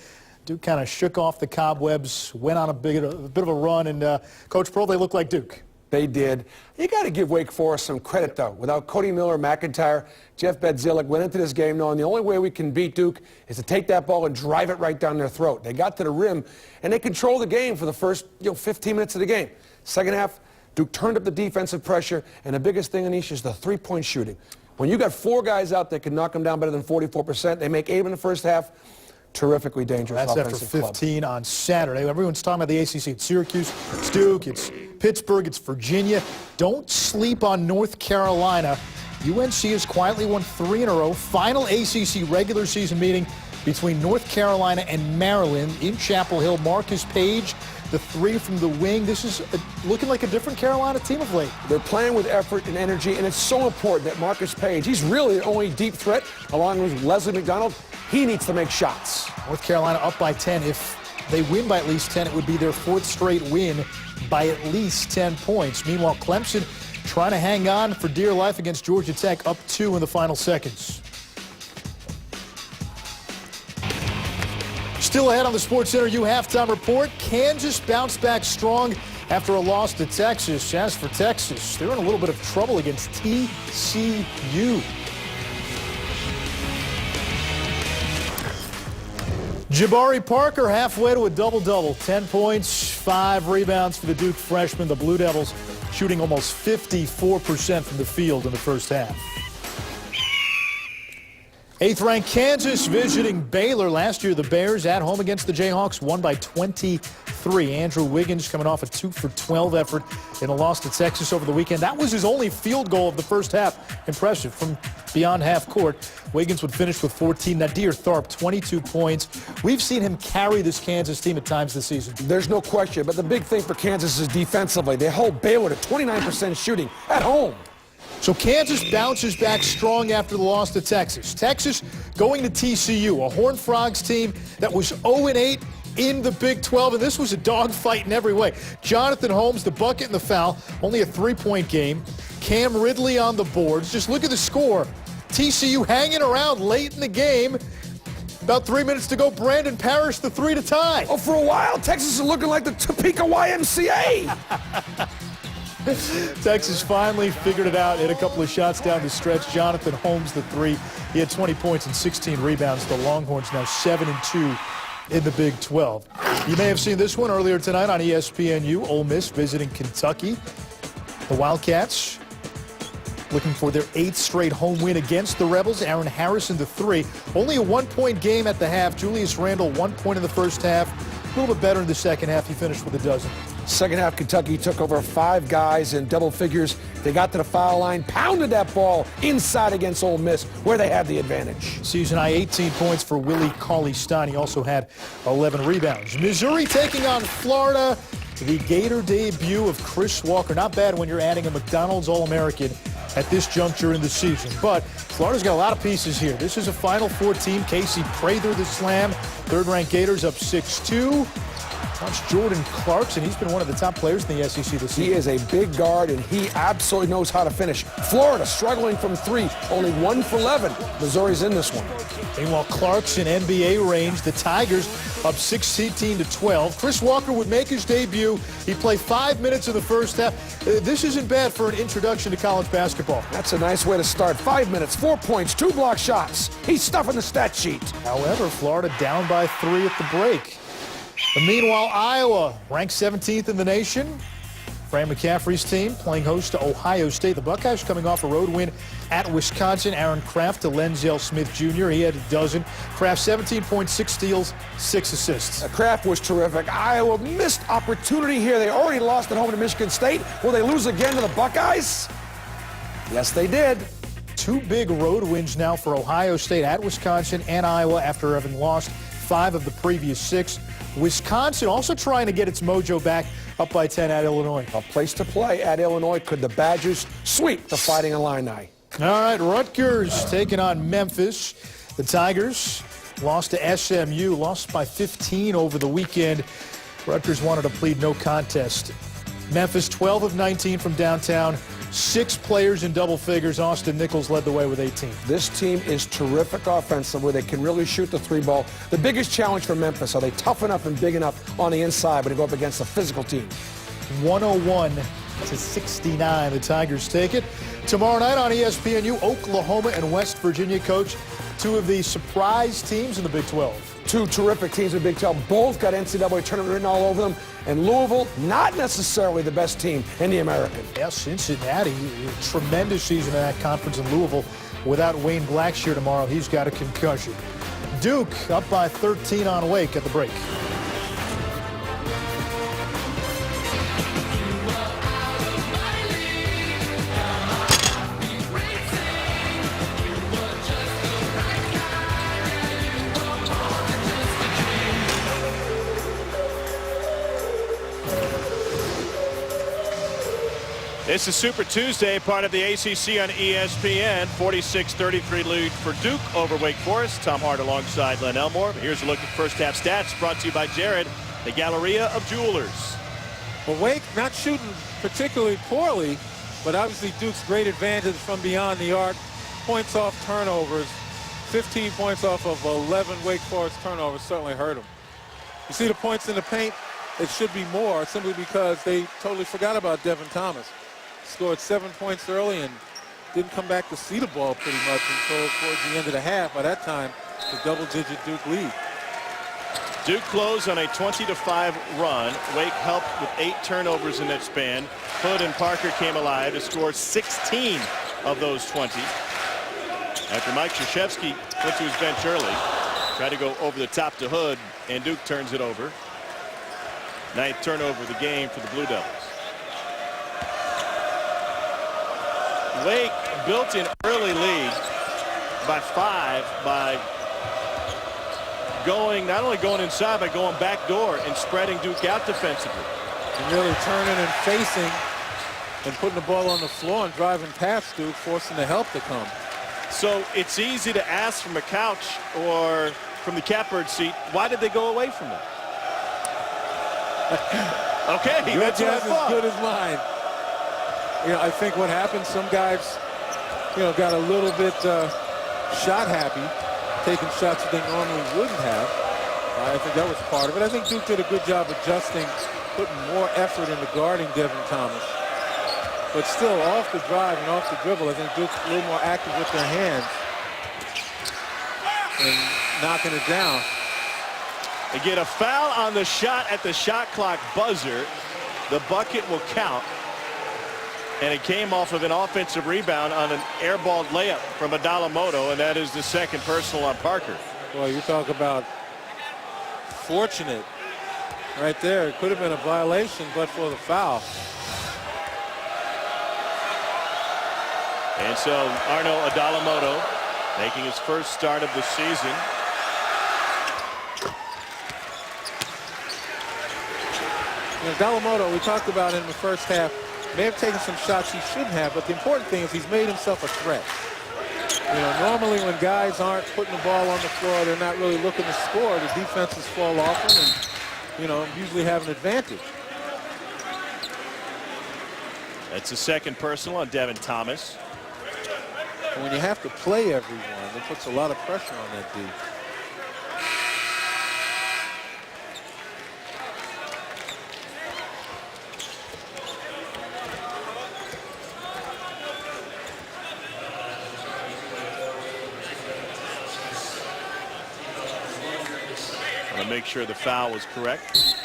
Duke kind of shook off the cobwebs, went on a bit of a run, and Coach Pearl, they look like Duke. They did. You got to give Wake Forest some credit, though. Without Cody Miller, McIntyre, Jeff Bedzillick went into this game knowing the only way we can beat Duke is to take that ball and drive it right down their throat. They got to the rim, and they controlled the game for the first 15 minutes of the game. Second half, Duke turned up the defensive pressure, and the biggest thing, Anish, is the three-point shooting. When you got 4 guys out that can knock them down better than 44%, they make 8 in the first half. Terrifically dangerous That's after 15 on Saturday. Everyone's talking about the ACC. It's Syracuse, it's Duke, it's Pittsburgh, it's Virginia. Don't sleep on North Carolina. UNC has quietly won 3 in a row. Final ACC regular season meeting between North Carolina and Maryland in Chapel Hill. Marcus Page, the 3 from the wing. This is looking like a different Carolina team of late. They're playing with effort and energy, and it's so important that Marcus Page, he's really the only deep threat, along with Leslie McDonald. He needs to make shots. North Carolina up by 10. If they win by at least 10, it would be their 4th straight win by at least 10 points. Meanwhile, Clemson trying to hang on for dear life against Georgia Tech, up 2 in the final seconds. Still ahead on the SportsCenter U halftime report. Kansas bounced back strong after a loss to Texas. As for Texas, they're in a little bit of trouble against TCU. Jabari Parker halfway to a double-double. 10 points, 5 rebounds for the Duke freshman. The Blue Devils shooting almost 54% from the field in the first half. 8th-ranked Kansas visiting Baylor. Last year, the Bears at home against the Jayhawks won by 23. Andrew Wiggins coming off a 2-for-12 effort in a loss to Texas over the weekend. That was his only field goal of the first half. Impressive from beyond half court. Wiggins would finish with 14. Nadir Tharp, 22 points. We've seen him carry this Kansas team at times this season. There's no question, but the big thing for Kansas is defensively. They hold Baylor to 29% shooting at home. So Kansas bounces back strong after the loss to Texas. Texas going to TCU, a Horned Frogs team that was 0-8 in the Big 12, and this was a dogfight in every way. Jonathan Holmes, the bucket and the foul, only a 3-point game. Cam Ridley on the boards. Just look at the score. TCU hanging around late in the game. About 3 minutes to go. Brandon Parrish, the 3 to tie. Oh, for a while, Texas is looking like the Topeka YMCA. Texas finally figured it out. Hit a couple of shots down the stretch. Jonathan Holmes, the 3. He had 20 points and 16 rebounds. The Longhorns now 7-2 in the Big 12. You may have seen this one earlier tonight on ESPNU. Ole Miss visiting Kentucky. The Wildcats looking for their 8th straight home win against the Rebels. Aaron Harrison, the 3. Only a 1-point game at the half. Julius Randle, 1 point in the first half. A little bit better in the second half. He finished with a dozen. Second half, Kentucky took over 5 guys in double figures. They got to the foul line, pounded that ball inside against Ole Miss, where they had the advantage. Season high 18 points for Willie Cauley-Stein. He also had 11 rebounds. Missouri taking on Florida. The Gator debut of Chris Walker. Not bad when you're adding a McDonald's All-American at this juncture in the season. But Florida's got a lot of pieces here. This is a Final Four team. Casey Prather, the slam. 3rd-ranked Gators up 6-2. That's Jordan Clarkson. He's been one of the top players in the SEC this season. He is a big guard, and he absolutely knows how to finish. Florida struggling from 3, only 1 for 11. Missouri's in this one. Meanwhile, Clarkson, NBA range. The Tigers up 16-12. Chris Walker would make his debut. He played 5 minutes in the first half. This isn't bad for an introduction to college basketball. That's a nice way to start. 5 minutes, 4 points, 2 block shots. He's stuffing the stat sheet. However, Florida down by 3 at the break. And meanwhile, Iowa ranked 17th in the nation. Fran McCaffrey's team playing host to Ohio State. The Buckeyes coming off a road win at Wisconsin. Aaron Kraft to Lenzel Smith Jr. He had a dozen. Kraft 17 points, 6 steals, 6 assists. Kraft was terrific. Iowa missed opportunity here. They already lost at home to Michigan State. Will they lose again to the Buckeyes? Yes, they did. 2 big road wins now for Ohio State at Wisconsin and Iowa after having lost 5 of the previous 6. Wisconsin also trying to get its mojo back, up by 10 at Illinois. A place to play at Illinois. Could the Badgers sweep the Fighting Illini? All right, Rutgers taking on Memphis. The Tigers lost to SMU, lost by 15 over the weekend. Rutgers wanted to plead no contest. Memphis 12 of 19 from downtown. 6 players in double figures. Austin Nichols led the way with 18. This team is terrific offensively. They can really shoot the 3 ball. The biggest challenge for Memphis, are they tough enough and big enough on the inside when they go up against a physical team? 101-69. The Tigers take it. Tomorrow night on ESPNU, Oklahoma and West Virginia, coach, 2 of the surprise teams in the Big 12. 2 terrific teams in the Big 12. Both got NCAA tournament written all over them. And Louisville, not necessarily the best team in the American. Yeah, Cincinnati, tremendous season in that conference in Louisville. Without Wayne Blackshear tomorrow, he's got a concussion. Duke up by 13 on Wake at the break. This is Super Tuesday, part of the ACC on ESPN. 46-33 lead for Duke over Wake Forest. Tom Hart alongside Len Elmore. Here's a look at first half stats brought to you by Jared, the Galleria of Jewelers. Well, Wake not shooting particularly poorly, but obviously Duke's great advantage from beyond the arc. Points off turnovers. 15 points off of 11 Wake Forest turnovers certainly hurt them. You see the points in the paint? It should be more simply because they totally forgot about Devin Thomas. Scored 7 points early and didn't come back to see the ball pretty much until towards the end of the half. By that time, the double-digit Duke lead. Duke closed on a 20-5 run. Wake helped with 8 turnovers in that span. Hood and Parker came alive to score 16 of those 20. After Mike Krzyzewski went to his bench early, tried to go over the top to Hood, and Duke turns it over. 9th turnover of the game for the Blue Devils. Wake built an early lead by 5 by not only going inside, but going back door and spreading Duke out defensively. And really turning and facing and putting the ball on the floor and driving past Duke, forcing the help to come. So it's easy to ask from a couch or from the catbird seat, why did they go away from that? Okay, your that's guess as good as mine. You know, I think what happened, some guys, got a little bit shot happy, taking shots that they normally wouldn't have. I think that was part of it. I think Duke did a good job adjusting, putting more effort into guarding Devin Thomas. But still, off the drive and off the dribble, I think Duke's a little more active with their hands and knocking it down. They get a foul on the shot at the shot clock buzzer. The bucket will count. And it came off of an offensive rebound on an airballed layup from Adalamoto, and that is the 2nd personal on Parker. Well, you talk about fortunate right there. It could have been a violation, but for the foul. And so Arno Adalamoto making his first start of the season. Adalamoto, we talked about in the first half, may have taken some shots he shouldn't have, but the important thing is he's made himself a threat. Normally when guys aren't putting the ball on the floor, they're not really looking to score. The defenses fall off them and, usually have an advantage. That's the 2nd personal on Devin Thomas. And when you have to play everyone, it puts a lot of pressure on that D. Make sure the foul was correct.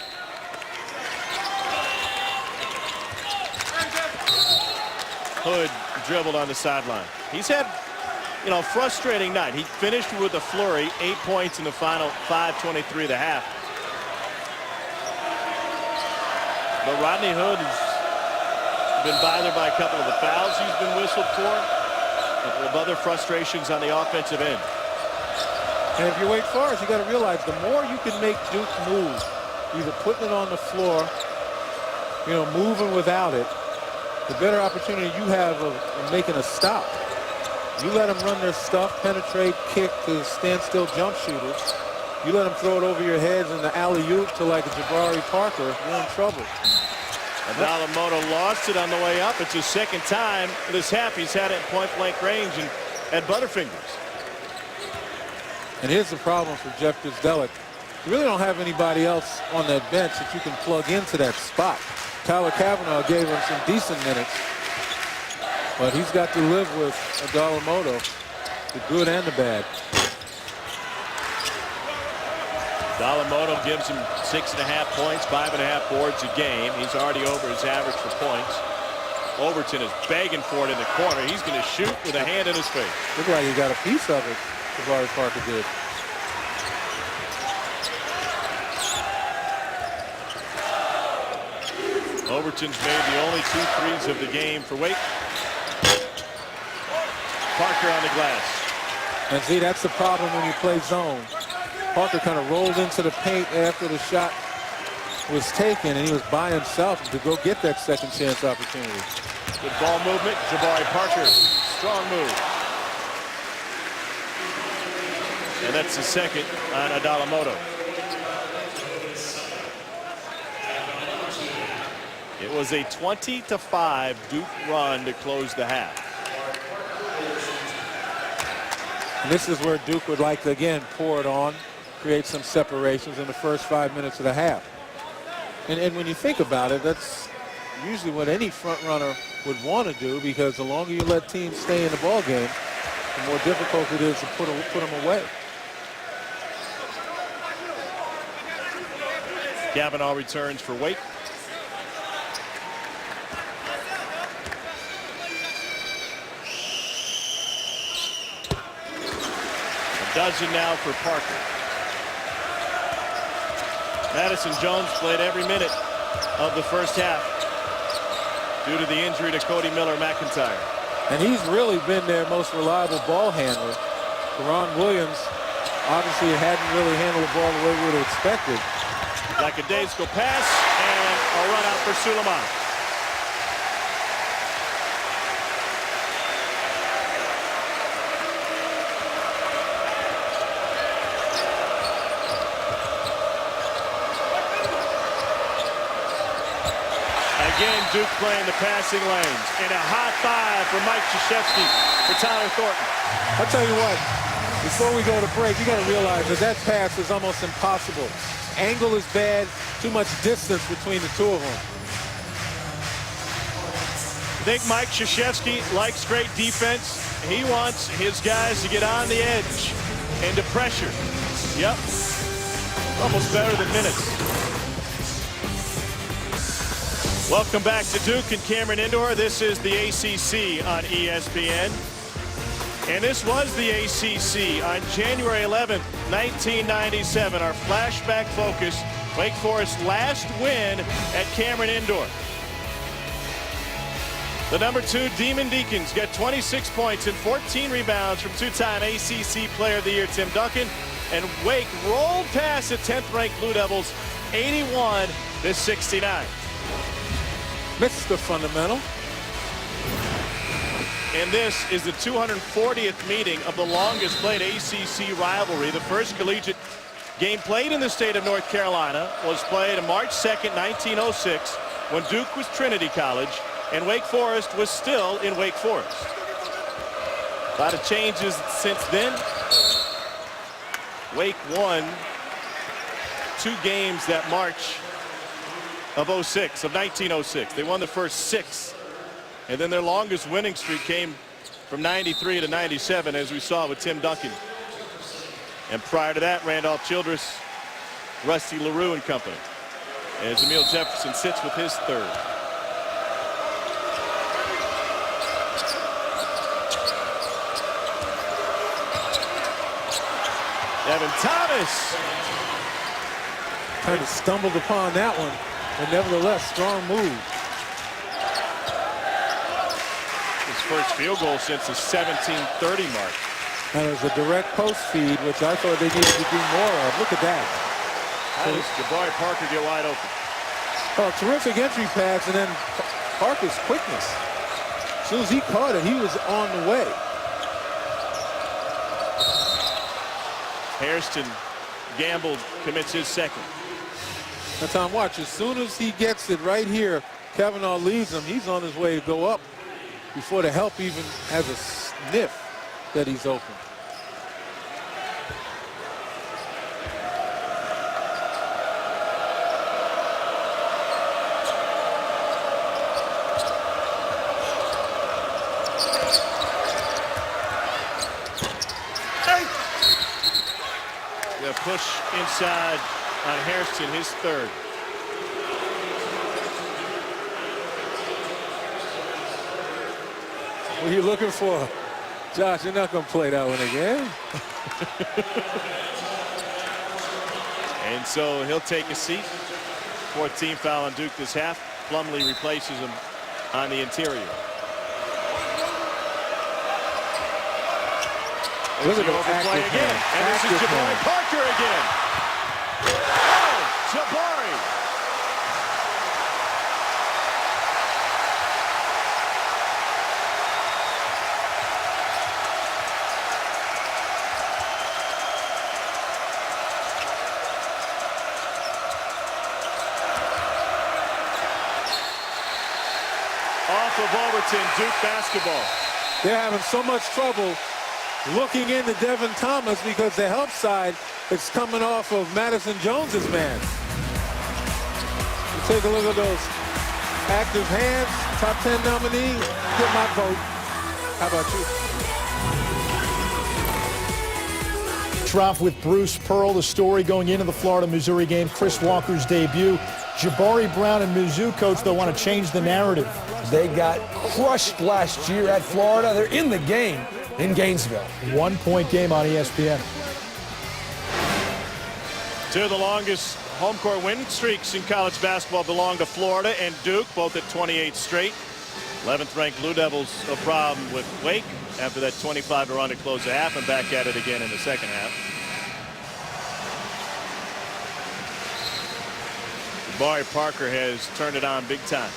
Hood dribbled on the sideline. He's had, frustrating night. He finished with a flurry, 8 points in the final 5:23 of the half. But Rodney Hood has been bothered by a couple of the fouls he's been whistled for. A couple of other frustrations on the offensive end. And if you're Wake Forest, you got to realize the more you can make Duke move, either putting it on the floor, moving without it, the better opportunity you have of making a stop. You let them run their stuff, penetrate, kick to standstill jump shooters. You let them throw it over your heads in the alley-oop to like a Jabari Parker, you're in trouble. Adalamoto lost it on the way up. It's his second time this half. He's had it in point-blank range and at Butterfingers. And here's the problem for Jeff Bzdelik. You really don't have anybody else on that bench that you can plug into that spot. Tyler Kavanaugh gave him some decent minutes, but he's got to live with Adalamoto, the good and the bad. Adalamoto gives him 6.5 points, 5.5 boards a game. He's already over his average for points. Overton is begging for it in the corner. He's going to shoot with a hand in his face. Look like he got a piece of it, Jabari Parker did. Overton's made the only 2 threes of the game for Wake. Parker on the glass. And see, that's the problem when you play zone. Parker kind of rolled into the paint after the shot was taken, and he was by himself to go get that second chance opportunity. Good ball movement. Jabari Parker, strong move. And that's the second on Adalamoto. It was a 20-5 Duke run to close the half. And this is where Duke would like to, again, pour it on, create some separations in the first 5 minutes of the half. And when you think about it, that's usually what any front runner would want to do, because the longer you let teams stay in the ball game, the more difficult it is to put them away. Kavanaugh returns for Wake. A dozen now for Parker. Madison Jones played every minute of the first half due to the injury to Cody Miller-McIntyre. And he's really been their most reliable ball handler. Deron Williams obviously hadn't really handled the ball the way we would have expected. Lackadaisical pass and a run out for Suleiman. Again, Duke playing the passing lanes. And a hot five for Mike Krzyzewski for Tyler Thornton. I'll tell you what, before we go to break, you got to realize that pass is almost impossible. Angle is bad, too much distance between the two of them. I think Mike Krzyzewski likes great defense. He wants his guys to get on the edge and to pressure. Yep. Almost better than minutes. Welcome back to Duke and Cameron Indoor. This is the ACC on ESPN. And this was the ACC on January 11th, 1997. Our flashback focus, Wake Forest's last win at Cameron Indoor. The number 2 Demon Deacons get 26 points and 14 rebounds from 2-time ACC Player of the Year Tim Duncan. And Wake rolled past the 10th-ranked Blue Devils 81-69. Mr. Fundamental. And this is the 240th meeting of the longest played ACC rivalry. The first collegiate game played in the state of North Carolina was played on March 2nd, 1906, when Duke was Trinity College and Wake Forest was still in Wake Forest. A lot of changes since then. Wake won 2 games that March of 1906. They won the first 6. And then their longest winning streak came from 93 to 97, as we saw with Tim Duncan. And prior to that, Randolph Childress, Rusty LaRue and company. As Emil Jefferson sits with his 3rd. Evan Thomas. Kind of stumbled upon that one, but nevertheless, strong move. His first field goal since the 17:30 mark. And there's a direct post feed, which I thought they needed to do more of. Look at that. How does Jabari Parker get wide open? Oh, terrific entry pass, and then Parker's quickness. As soon as he caught it, he was on the way. Hairston gambled, commits his second. Now, Tom, watch. As soon as he gets it right here, Kavanaugh leaves him. He's on his way to go up before the help even has a sniff that he's open. The push inside on Hairston, his third. What are you looking for? Josh, you're not going to play that one again. And so he'll take a seat. 14th foul on Duke this half. Plumlee replaces him on the interior. Look at the overplay active again. hand. And this is Active Jabari hand. Parker again. Oh, Jabari. Off of Overton, Duke basketball. They're having so much trouble looking into Devin Thomas because the help side is coming off of Madison Jones's man. You take a look at those active hands, top 10 nominee, get my vote. How about you? Schroff with Bruce Pearl. The story going into the Florida-Missouri game, Chris Walker's debut. Jabari Brown and Mizzou coach, they'll want to change the narrative. They got crushed last year at Florida. They're in the game in Gainesville. 1-point game on ESPN. Two of the longest home court winning streaks in college basketball belong to Florida and Duke, both at 28 straight. 11th ranked Blue Devils a problem with Wake after that 25 run to close the half, and back at it again in the second half. Jabari Parker has turned it on big time.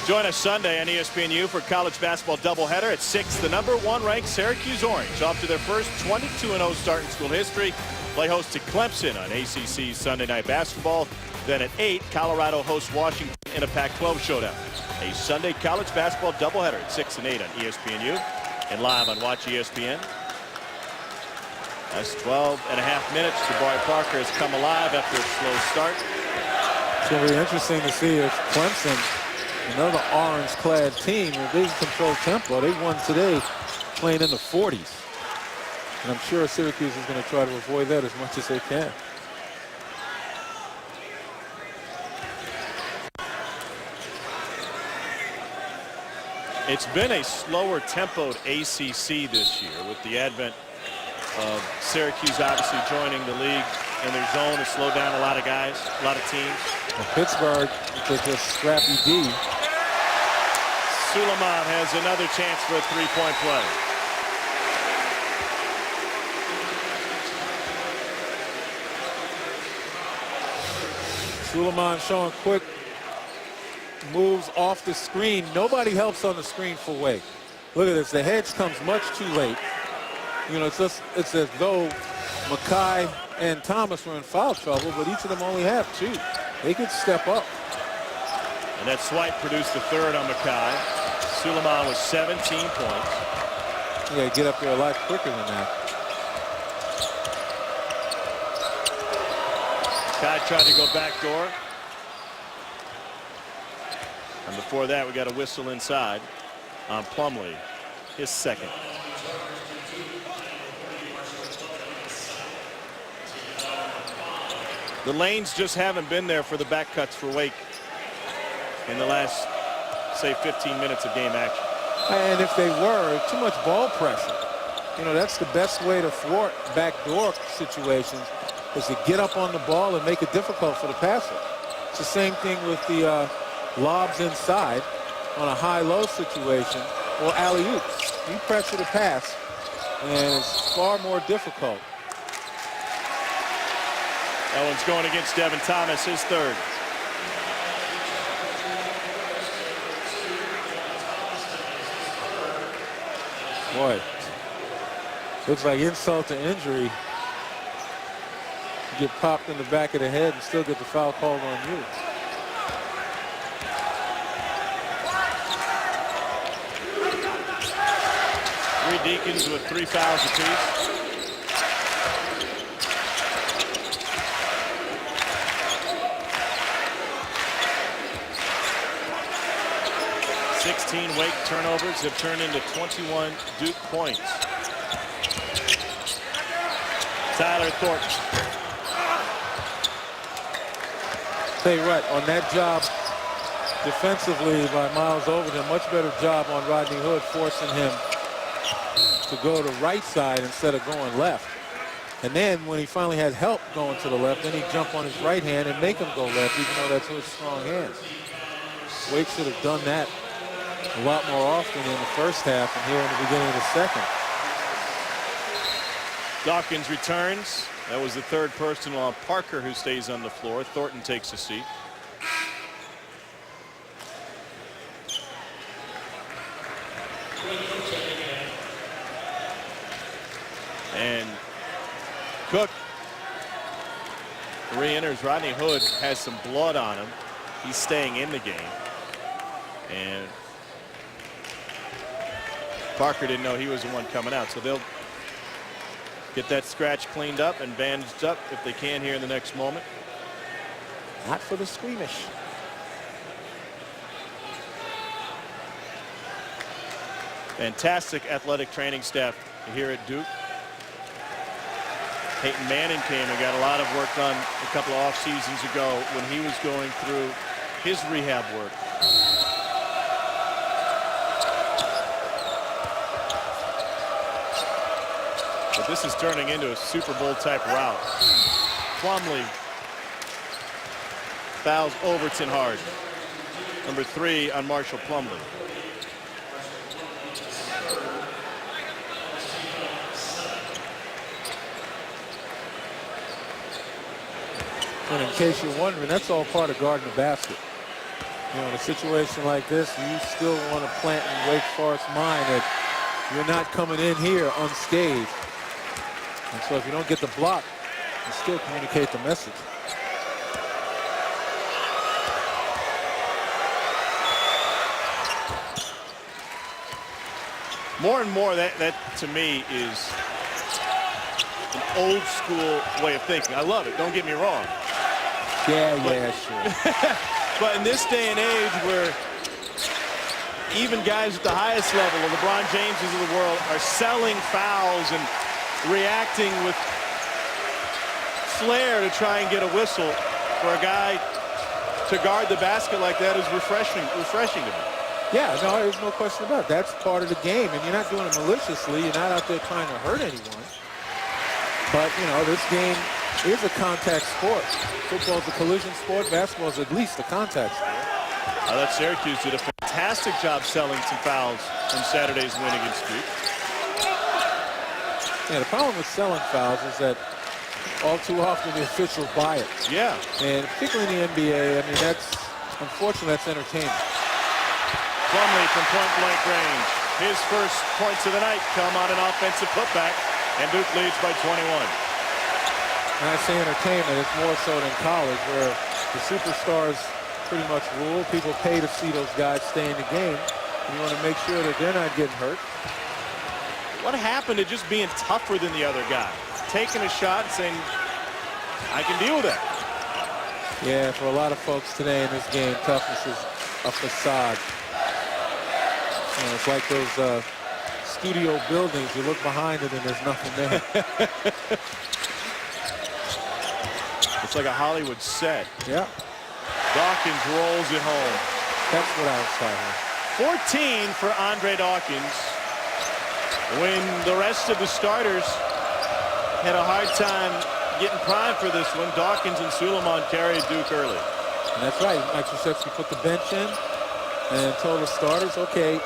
Join us Sunday on ESPNU for college basketball doubleheader at 6. The #1 ranked Syracuse Orange off to their first 22-0 start in school history. Play host to Clemson on ACC's Sunday Night Basketball. Then at 8, Colorado hosts Washington in a Pac-12 showdown. A Sunday college basketball doubleheader at 6 and 8 on ESPNU and live on Watch ESPN. That's 12.5 minutes. Jabari Parker has come alive after a slow start. It's going to be interesting to see if Clemson, another orange-clad team, if they can control tempo. They won today playing in the 40s. And I'm sure Syracuse is going to try to avoid that as much as they can. It's been a slower tempoed ACC this year with the advent of Syracuse obviously joining the league in their zone to slow down a lot of guys, a lot of teams. Well, Pittsburgh with just scrappy D. Suleiman has another chance for a three-point play. Suleiman showing quick moves off the screen. Nobody helps on the screen for Wake. Look at this. The hedge comes much too late. You know, it's as though Mackay and Thomas were in foul trouble, but each of them only have 2. They could step up. And that swipe produced the third on Mackay. Suleiman with 17 points. You got to get up there a lot quicker than that. Mackay tried to go backdoor. And before that, we got a whistle inside on Plumlee, his second. The lanes just haven't been there for the back cuts for Wake in the last, say, 15 minutes of game action. And if they were, too much ball pressure. You know, that's the best way to thwart backdoor situations, is to get up on the ball and make it difficult for the passer. It's the same thing with the lobs inside on a high-low situation or alley-oops. You pressure the pass, and it's far more difficult. That one's going against Devin Thomas, his third. Boy, looks like insult to injury. You get popped in the back of the head and still get the foul called on you. Three Deacons with 3 fouls apiece. Wake turnovers have turned into 21 Duke points. Tyler Thornton. Tell you what, on that job defensively by Miles Overton, much better job on Rodney Hood, forcing him to go to right side instead of going left. And then when he finally had help going to the left, then he'd jump on his right hand and make him go left, even though that's Hood's strong hands. Wake should have done that a lot more often in the first half and here in the beginning of the second. Dawkins returns. That was the third personal on Parker, who stays on the floor. Thornton takes a seat. And Cook re-enters. Rodney Hood has some blood on him. He's staying in the game. And Parker didn't know he was the one coming out, so they'll get that scratch cleaned up and bandaged up if they can here in the next moment. Not for the squeamish. Fantastic athletic training staff here at Duke. Peyton Manning came and got a lot of work done a couple of off seasons ago when he was going through his rehab work. But this is turning into a Super Bowl type route. Plumlee fouls Overton hard. Number 3 on Marshall Plumlee. And in case you're wondering, that's all part of guarding the basket. You know, in a situation like this, you still want to plant in Wake Forest's mind that you're not coming in here unscathed. And so if you don't get the block, you still communicate the message. More and more, that to me is an old school way of thinking. I love it. Don't get me wrong. Yeah, sure. But in this day and age where even guys at the highest level, the LeBron Jameses of the world, are selling fouls and reacting with flair to try and get a whistle, for a guy to guard the basket like that is refreshing to me. Yeah, no, there's no question about it. That's part of the game, and you're not doing it maliciously. You're not out there trying to hurt anyone. But, you know, this game is a contact sport. Football's a collision sport. Basketball's at least a contact sport. I thought Syracuse did a fantastic job selling some fouls in Saturday's win against Duke. Yeah, the problem with selling fouls is that all too often the officials buy it. Yeah. And particularly in the NBA, I mean, unfortunately, that's entertaining. Plumlee from point-blank range. His first points of the night come on an offensive putback, and Duke leads by 21. When I say entertainment, it's more so than college, where the superstars pretty much rule. People pay to see those guys stay in the game. You want to make sure that they're not getting hurt. What happened to just being tougher than the other guy? Taking a shot and saying, I can deal with that. Yeah, for a lot of folks today in this game, toughness is a facade. You know, it's like those studio buildings. You look behind it and there's nothing there. It's like a Hollywood set. Yeah. Dawkins rolls it home. That's what I was talking about. 14 for Andre Dawkins, when the rest of the starters had a hard time getting primed for this one. Dawkins and Suleiman carried Duke early. And that's right. Mike Krzyzewski put the bench in and told the starters, okay,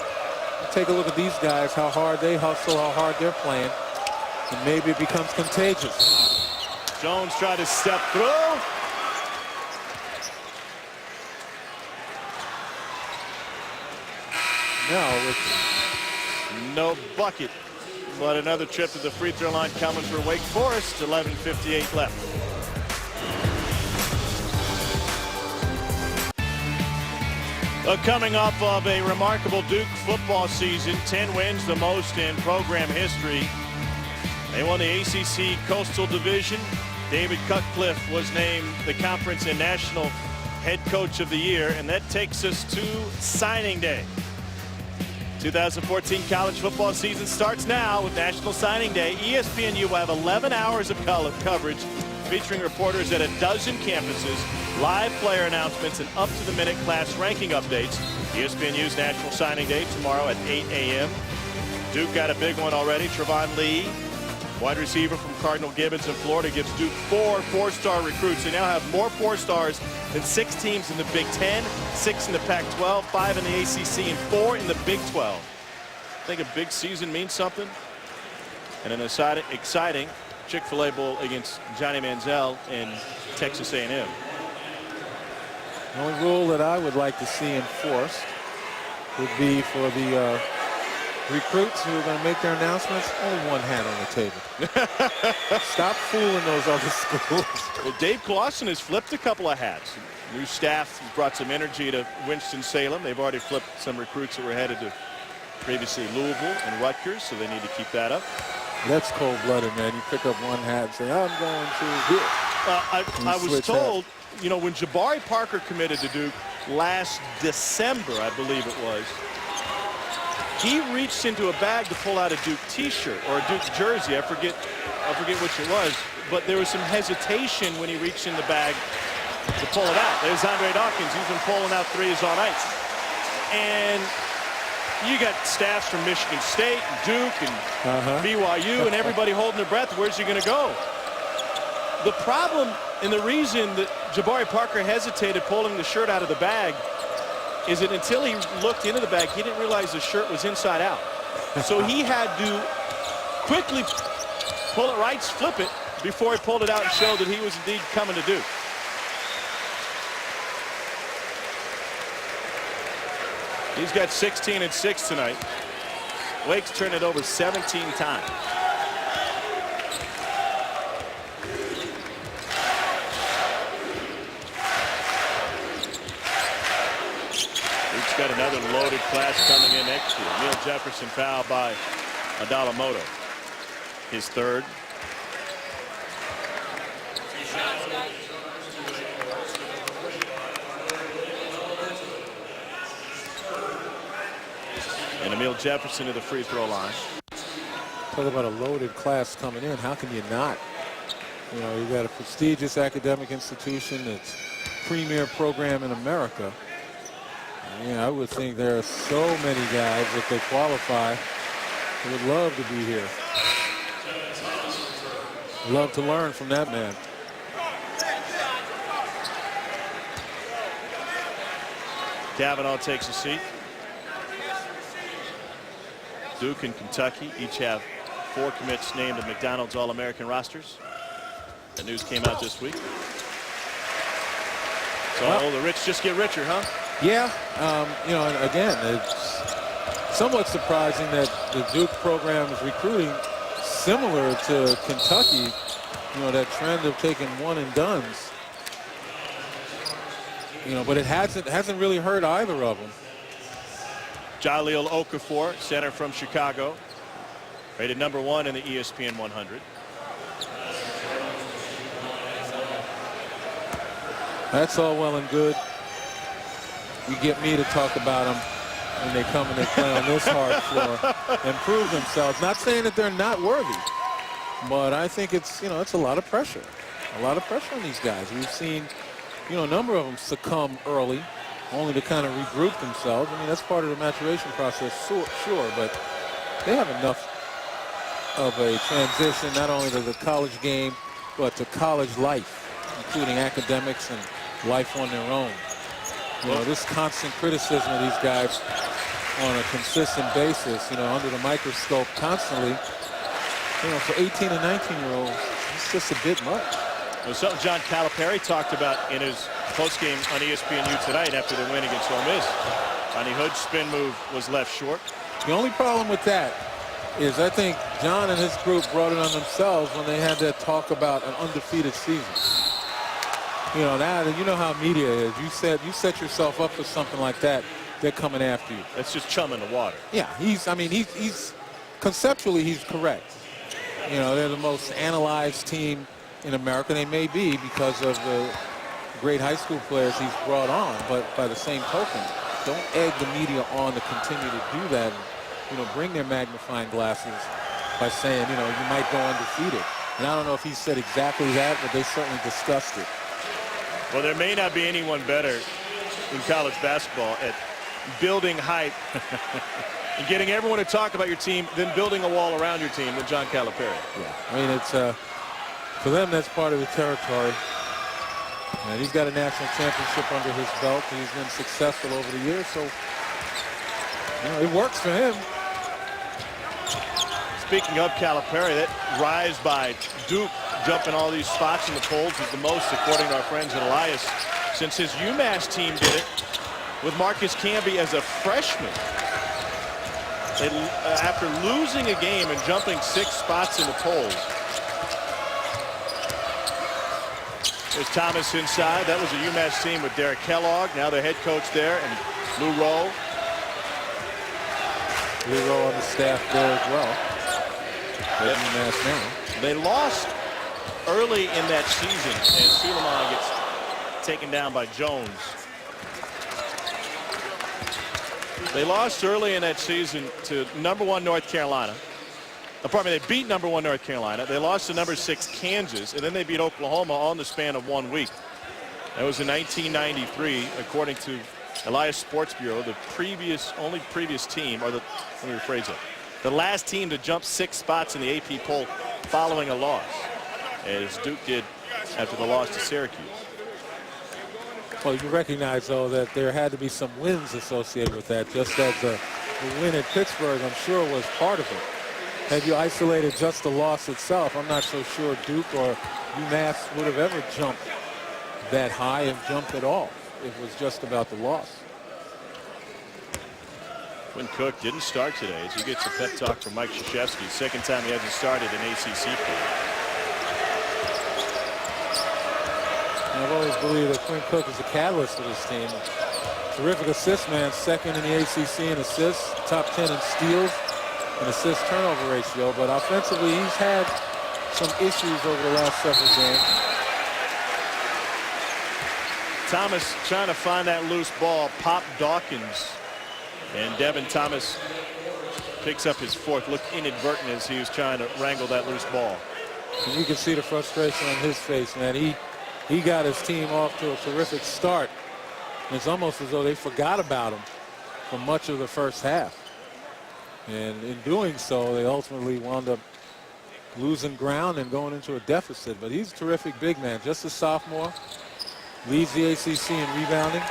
Take a look at these guys, how hard they hustle, how hard they're playing, and maybe it becomes contagious. Jones tried to step through. Now with No bucket. But another trip to the free throw line coming for Wake Forest. 11:58 left. Coming off of a remarkable Duke football season, 10 wins, the most in program history. They won the ACC Coastal Division. David Cutcliffe was named the Conference and National Head Coach of the Year, and that takes us to signing day. 2014 college football season starts now with National Signing Day. ESPNU will have 11 hours of coverage featuring reporters at a dozen campuses, live player announcements, and up-to-the-minute class ranking updates. ESPNU's National Signing Day tomorrow at 8 a.m. Duke got a big one already. Trevon Lee, wide receiver from Cardinal Gibbons in Florida, gives Duke 4 four-star recruits. They now have more 4-stars than 6 teams in the Big Ten, 6 in the Pac-12, 5 in the ACC, and 4 in the Big 12. I think a big season means something. And an exciting Chick-fil-A Bowl against Johnny Manziel in Texas A&M. the only rule that I would like to see enforced would be for the recruits who are going to make their announcements, only one hat on the table. Stop fooling those other schools. Well, Dave Clawson has flipped a couple of hats. New staff has brought some energy to Winston-Salem. They've already flipped some recruits that were headed to previously Louisville and Rutgers, so they need to keep that up. That's cold-blooded, man. You pick up one hat and say, I'm going to here. I was told, you know, when Jabari Parker committed to Duke last December, I believe it was, he reached into a bag to pull out a Duke t-shirt or a Duke jersey. I forget which it was, but there was some hesitation when he reached in the bag to pull it out. There's Andre Dawkins. He's been pulling out threes all night. And you got staffs from Michigan State and Duke and BYU and everybody holding their breath. Where's he going to go? The problem and the reason that Jabari Parker hesitated pulling the shirt out of the bag is that until he looked into the bag, he didn't realize the shirt was inside out. So he had to quickly pull it right, flip it, before he pulled it out and showed that he was indeed coming to Duke. He's got 16 and 6 tonight. Wake's turned it over 17 times. Duke's got another loaded class coming in next year. Neil Jefferson fouled by Adalamoto. His third. And Emil Jefferson to the free throw line. Talk about a loaded class coming in. How can you not? You know, you got a prestigious academic institution that's premier program in America. Yeah, I would think there are so many guys, if they qualify, who would love to be here. Love to learn from that man. Kavanaugh takes a seat. Duke and Kentucky each have 4 commits named to McDonald's All-American rosters. The news came out this week. So well, the rich just get richer, huh? Yeah, you know, and again, it's somewhat surprising that the Duke program is recruiting similar to Kentucky. You know, that trend of taking one and dones. You know, but it hasn't really hurt either of them. Jaleel Okafor, center from Chicago, rated #1 in the ESPN 100. That's all well and good. You get me to talk about them when they come and they play on this hard floor and prove themselves. Not saying that they're not worthy, but I think it's, you know, it's a lot of pressure. A lot of pressure on these guys. We've seen, you know, a number of them succumb early, only to kind of regroup themselves. I mean, that's part of the maturation process, sure, but they have enough of a transition, not only to the college game, but to college life, including academics and life on their own. You know, this constant criticism of these guys on a consistent basis, under the microscope constantly, for 18 and 19-year-olds, it's just a bit much. It was something John Calipari talked about in his postgame on ESPNU tonight after the win against Ole Miss. Ronnie Hood's spin move was left short. The only problem with that is I think John and his group brought it on themselves when they had that talk about an undefeated season. Now you know how media is. You set yourself up for something like that, they're coming after you. That's just chum in the water. Yeah, he's conceptually he's correct. They're the most analyzed team in America. They may be because of the great high school players he's brought on, but by the same token, don't egg the media on to continue to do that. Bring their magnifying glasses by saying, you might go undefeated. And I don't know if he said exactly that, but they certainly discussed it. Well, there may not be anyone better in college basketball at building hype and getting everyone to talk about your team than building a wall around your team than John Calipari. Yeah, it's for them, that's part of the territory. And he's got a national championship under his belt. He's been successful over the years, so it works for him. Speaking of Calipari, that rise by Duke, jumping all these spots in the polls, is the most, according to our friends at Elias, since his UMass team did it with Marcus Camby as a freshman. After losing a game and jumping 6 spots in the polls. There's Thomas inside. That was a UMass team with Derek Kellogg, now the head coach there, and Lou Rowe. Lou Rowe on the staff there as well. UMass now. They lost early in that season, and Suleiman gets taken down by Jones. They lost early in that season to #1 North Carolina. Pardon me, they beat #1 North Carolina. They lost to #6 Kansas, and then they beat Oklahoma on the span of 1 week. That was in 1993, according to Elias Sports Bureau, the only previous team, or let me rephrase it, the last team to jump 6 spots in the AP poll following a loss, as Duke did after the loss to Syracuse. Well, you recognize, though, that there had to be some wins associated with that, just as the win at Pittsburgh, I'm sure, was part of it. Had you isolated just the loss itself, I'm not so sure Duke or UMass would have ever jumped that high and jumped at all. It was just about the loss. Quinn Cook didn't start today as he gets a pep talk from Mike Krzyzewski. Second time he hasn't started in ACC play. I've always believed that Quinn Cook is a catalyst for this team. Terrific assist man, second in the ACC in assists, top 10 in steals and assist turnover ratio. But offensively, he's had some issues over the last several games. Thomas trying to find that loose ball. Pop Dawkins. And Devin Thomas picks up his 4th. Looked inadvertent as he was trying to wrangle that loose ball. And you can see the frustration on his face, man. He got his team off to a terrific start. And it's almost as though they forgot about him for much of the first half. And in doing so, they ultimately wound up losing ground and going into a deficit. But he's a terrific big man, just a sophomore. Leads the ACC in rebounding.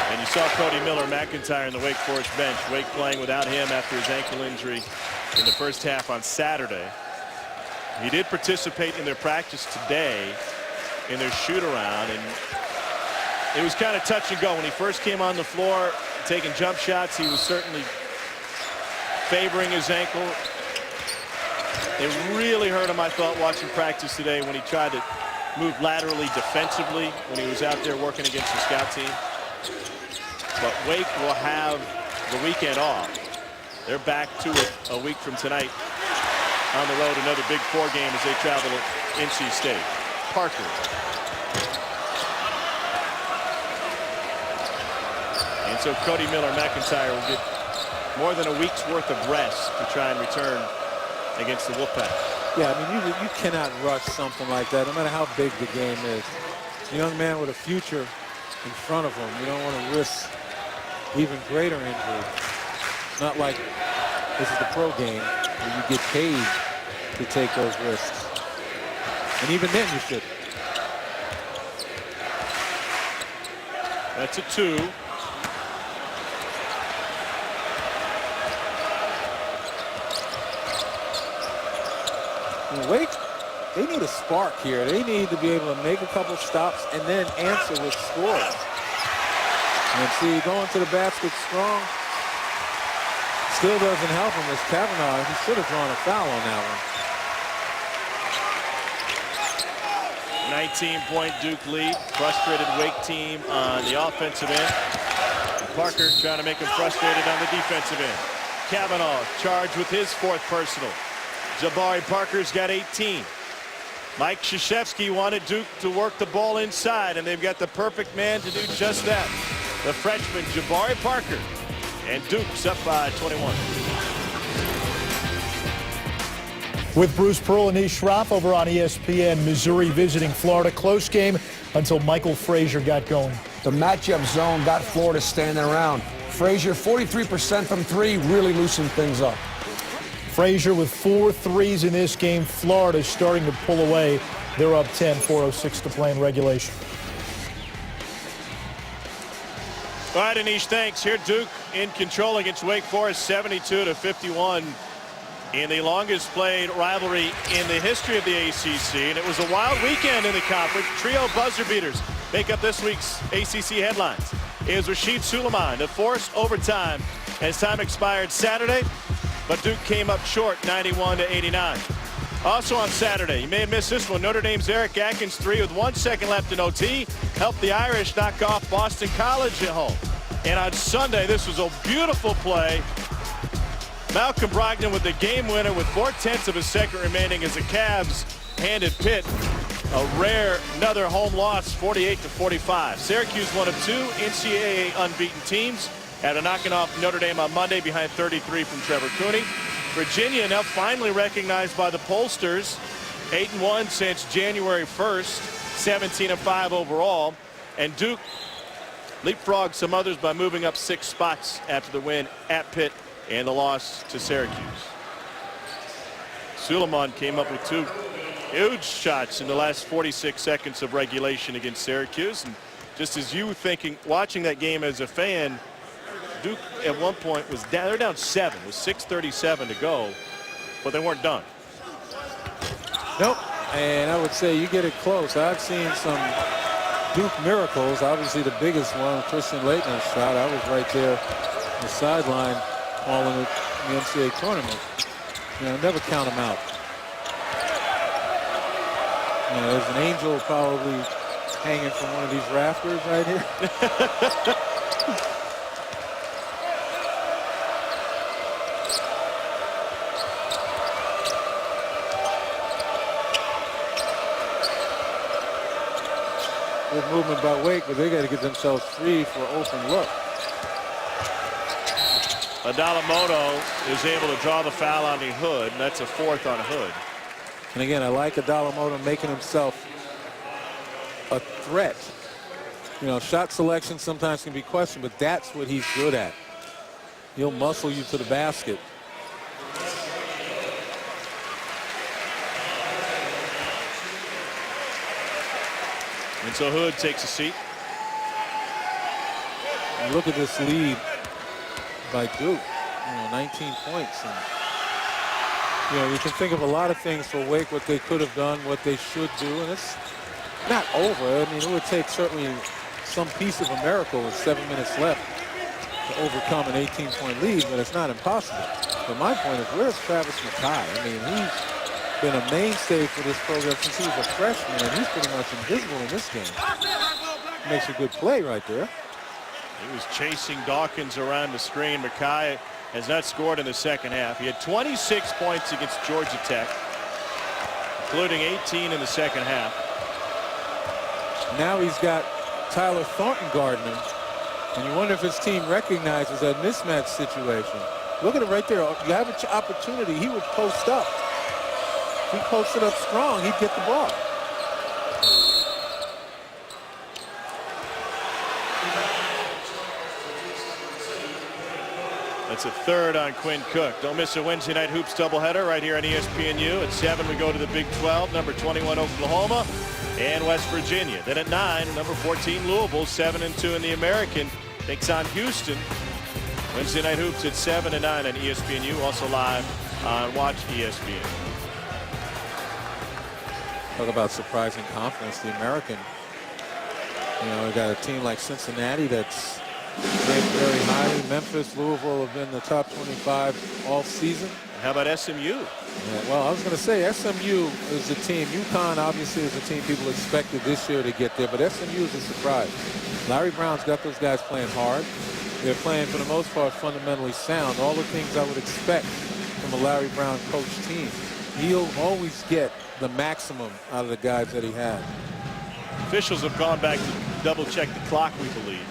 And you saw Cody Miller-McIntyre in the Wake Forest bench. Wake playing without him after his ankle injury in the first half on Saturday. He did participate in their practice today in their shoot-around, and it was kind of touch and go. When he first came on the floor taking jump shots, he was certainly favoring his ankle. It really hurt him, I thought, watching practice today when he tried to move laterally defensively when he was out there working against the scout team. But Wake will have the weekend off. They're back to it a week from tonight on the road. Another Big 4 game as they travel to NC State. Parker. And so Cody Miller-McIntyre will get more than a week's worth of rest to try and return against the Wolfpack. Yeah, I mean, you cannot rush something like that, no matter how big the game is. It's a young man with a future in front of him. You don't want to risk even greater injury. It's not like this is the pro game where you get paid to take those risks. And even then you shouldn't. That's a 2. Wake, they need a spark here. They need to be able to make a couple stops and then answer with scoring. And see, going to the basket strong still doesn't help him as Kavanaugh. He should have drawn a foul on that one. 19-point Duke lead. Frustrated Wake team on the offensive end. Parker trying to make him frustrated on the defensive end. Kavanaugh charged with his 4th personal. Jabari Parker's got 18. Mike Krzyzewski wanted Duke to work the ball inside, and they've got the perfect man to do just that. The freshman Jabari Parker. And Duke's up by 21. With Bruce Pearl and Anish Shroff over on ESPN, Missouri visiting Florida. Close game until Michael Frazier got going. The matchup zone got Florida standing around. Frazier, 43% from 3, really loosened things up. Frazier with 4 threes in this game. Florida starting to pull away. They're up 10, 4:06 to play in regulation. All right, Anish, thanks. Here Duke in control against Wake Forest, 72-51 in the longest played rivalry in the history of the ACC. And it was a wild weekend in the conference. Trio buzzer beaters make up this week's ACC headlines. It was Rasheed Suleiman to force overtime as time expired Saturday, but Duke came up short, 91-89. Also on Saturday, you may have missed this one, Notre Dame's Eric Atkins 3 with 1 second left in OT helped the Irish knock off Boston College at home. And on Sunday, this was a beautiful play. Malcolm Brogdon with the game winner with 4/10 of a second remaining as the Cavs handed Pitt a rare another home loss, 48-45. Syracuse one of 2 NCAA unbeaten teams after knocking off Notre Dame on Monday behind 33 from Trevor Cooney. Virginia now finally recognized by the pollsters, 8-1 since January 1st, 17-5 overall. And Duke leapfrogged some others by moving up 6 spots after the win at Pitt and the loss to Syracuse. Suleiman came up with 2 huge shots in the last 46 seconds of regulation against Syracuse. And just as you were thinking, watching that game as a fan, Duke at one point was down. They're down 7 with 6:37 to go, but they weren't done. Nope. And I would say you get it close. I've seen some Duke miracles. Obviously the biggest one, Christian Laettner's shot. I was right there on the sideline calling it in the NCAA tournament. You know, never count them out. You know, there's an angel probably hanging from one of these rafters right here. Good movement by Wake, but they got to get themselves free for an open look. Adalamoto is able to draw the foul on the Hood, and that's a 4th on Hood. And again, I like Adalamoto making himself a threat. You know, shot selection sometimes can be questioned, but that's what he's good at. He'll muscle you to the basket. And so Hood takes a seat. And look at this lead by Duke. You know, 19 points. And, you know, you can think of a lot of things for Wake, what they could have done, what they should do, and it's not over. I mean, it would take certainly some piece of a miracle with 7 minutes left to overcome an 18-point lead, but it's not impossible. But my point is, where's Travis McKay? I mean, he's been a mainstay for this program since he was a freshman, and he's pretty much invisible in this game. Makes a good play right there. He was chasing Dawkins around the screen. McKay has not scored in the second half. He had 26 points against Georgia Tech, including 18 in the second half. Now he's got Tyler Thornton guarding him, and you wonder if his team recognizes that mismatch situation. Look at it right there. You have an opportunity. He would post up. If he posted up strong, he'd get the ball. A That's a third on Quinn Cook. Don't miss a Wednesday night hoops doubleheader right here on ESPNU. At 7 we go to the Big 12. Number 21 Oklahoma and West Virginia. Then at 9 number 14 Louisville, 7-2 in the American, takes on Houston. Wednesday night hoops at 7 and 9 on ESPNU. Also live on Watch ESPN. Talk about surprising confidence. The American, you know, we got a team like Cincinnati that's ranked very highly. Memphis, Louisville have been in the top 25 all season. How about SMU? Yeah, well, I was going to say SMU is a team. UConn obviously is a team people expected this year to get there, but SMU is a surprise. Larry Brown's got those guys playing hard. They're playing, for the most part, fundamentally sound. All the things I would expect from a Larry Brown coach team. He'll always get the maximum out of the guys that he has. Officials have gone back to double check the clock, we believe.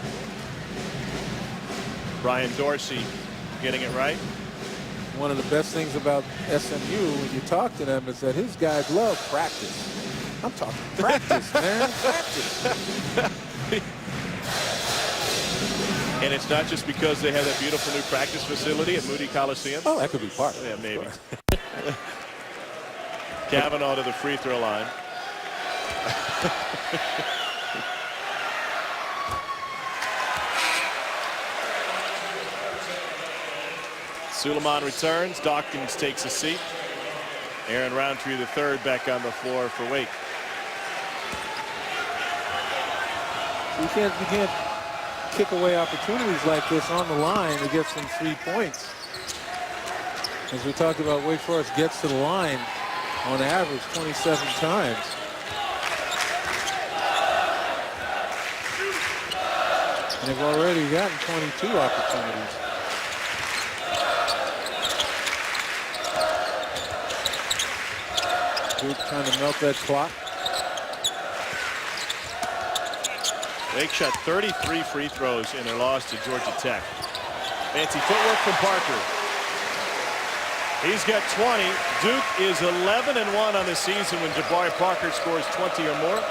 Brian Dorsey getting it right. One of the best things about SMU when you talk to them is that his guys love practice. I'm talking practice, man. Practice. And it's not just because they have that beautiful new practice facility at Moody Coliseum. Oh, that could be part of it. Yeah, maybe. Kavanaugh to the free throw line. Suleiman returns. Dawkins takes a seat. Aaron Roundtree the third back on the floor for Wake. You can't kick away opportunities like this on the line to get some 3 points. As we talked about, Wake Forest gets to the line on average 27 times. And they've already gotten 22 opportunities. Duke trying to melt that clock. Wake shot 33 free throws in their loss to Georgia Tech. Fancy footwork from Parker. He's got 20. Duke is 11-1 on the season when Jabari Parker scores 20 or more.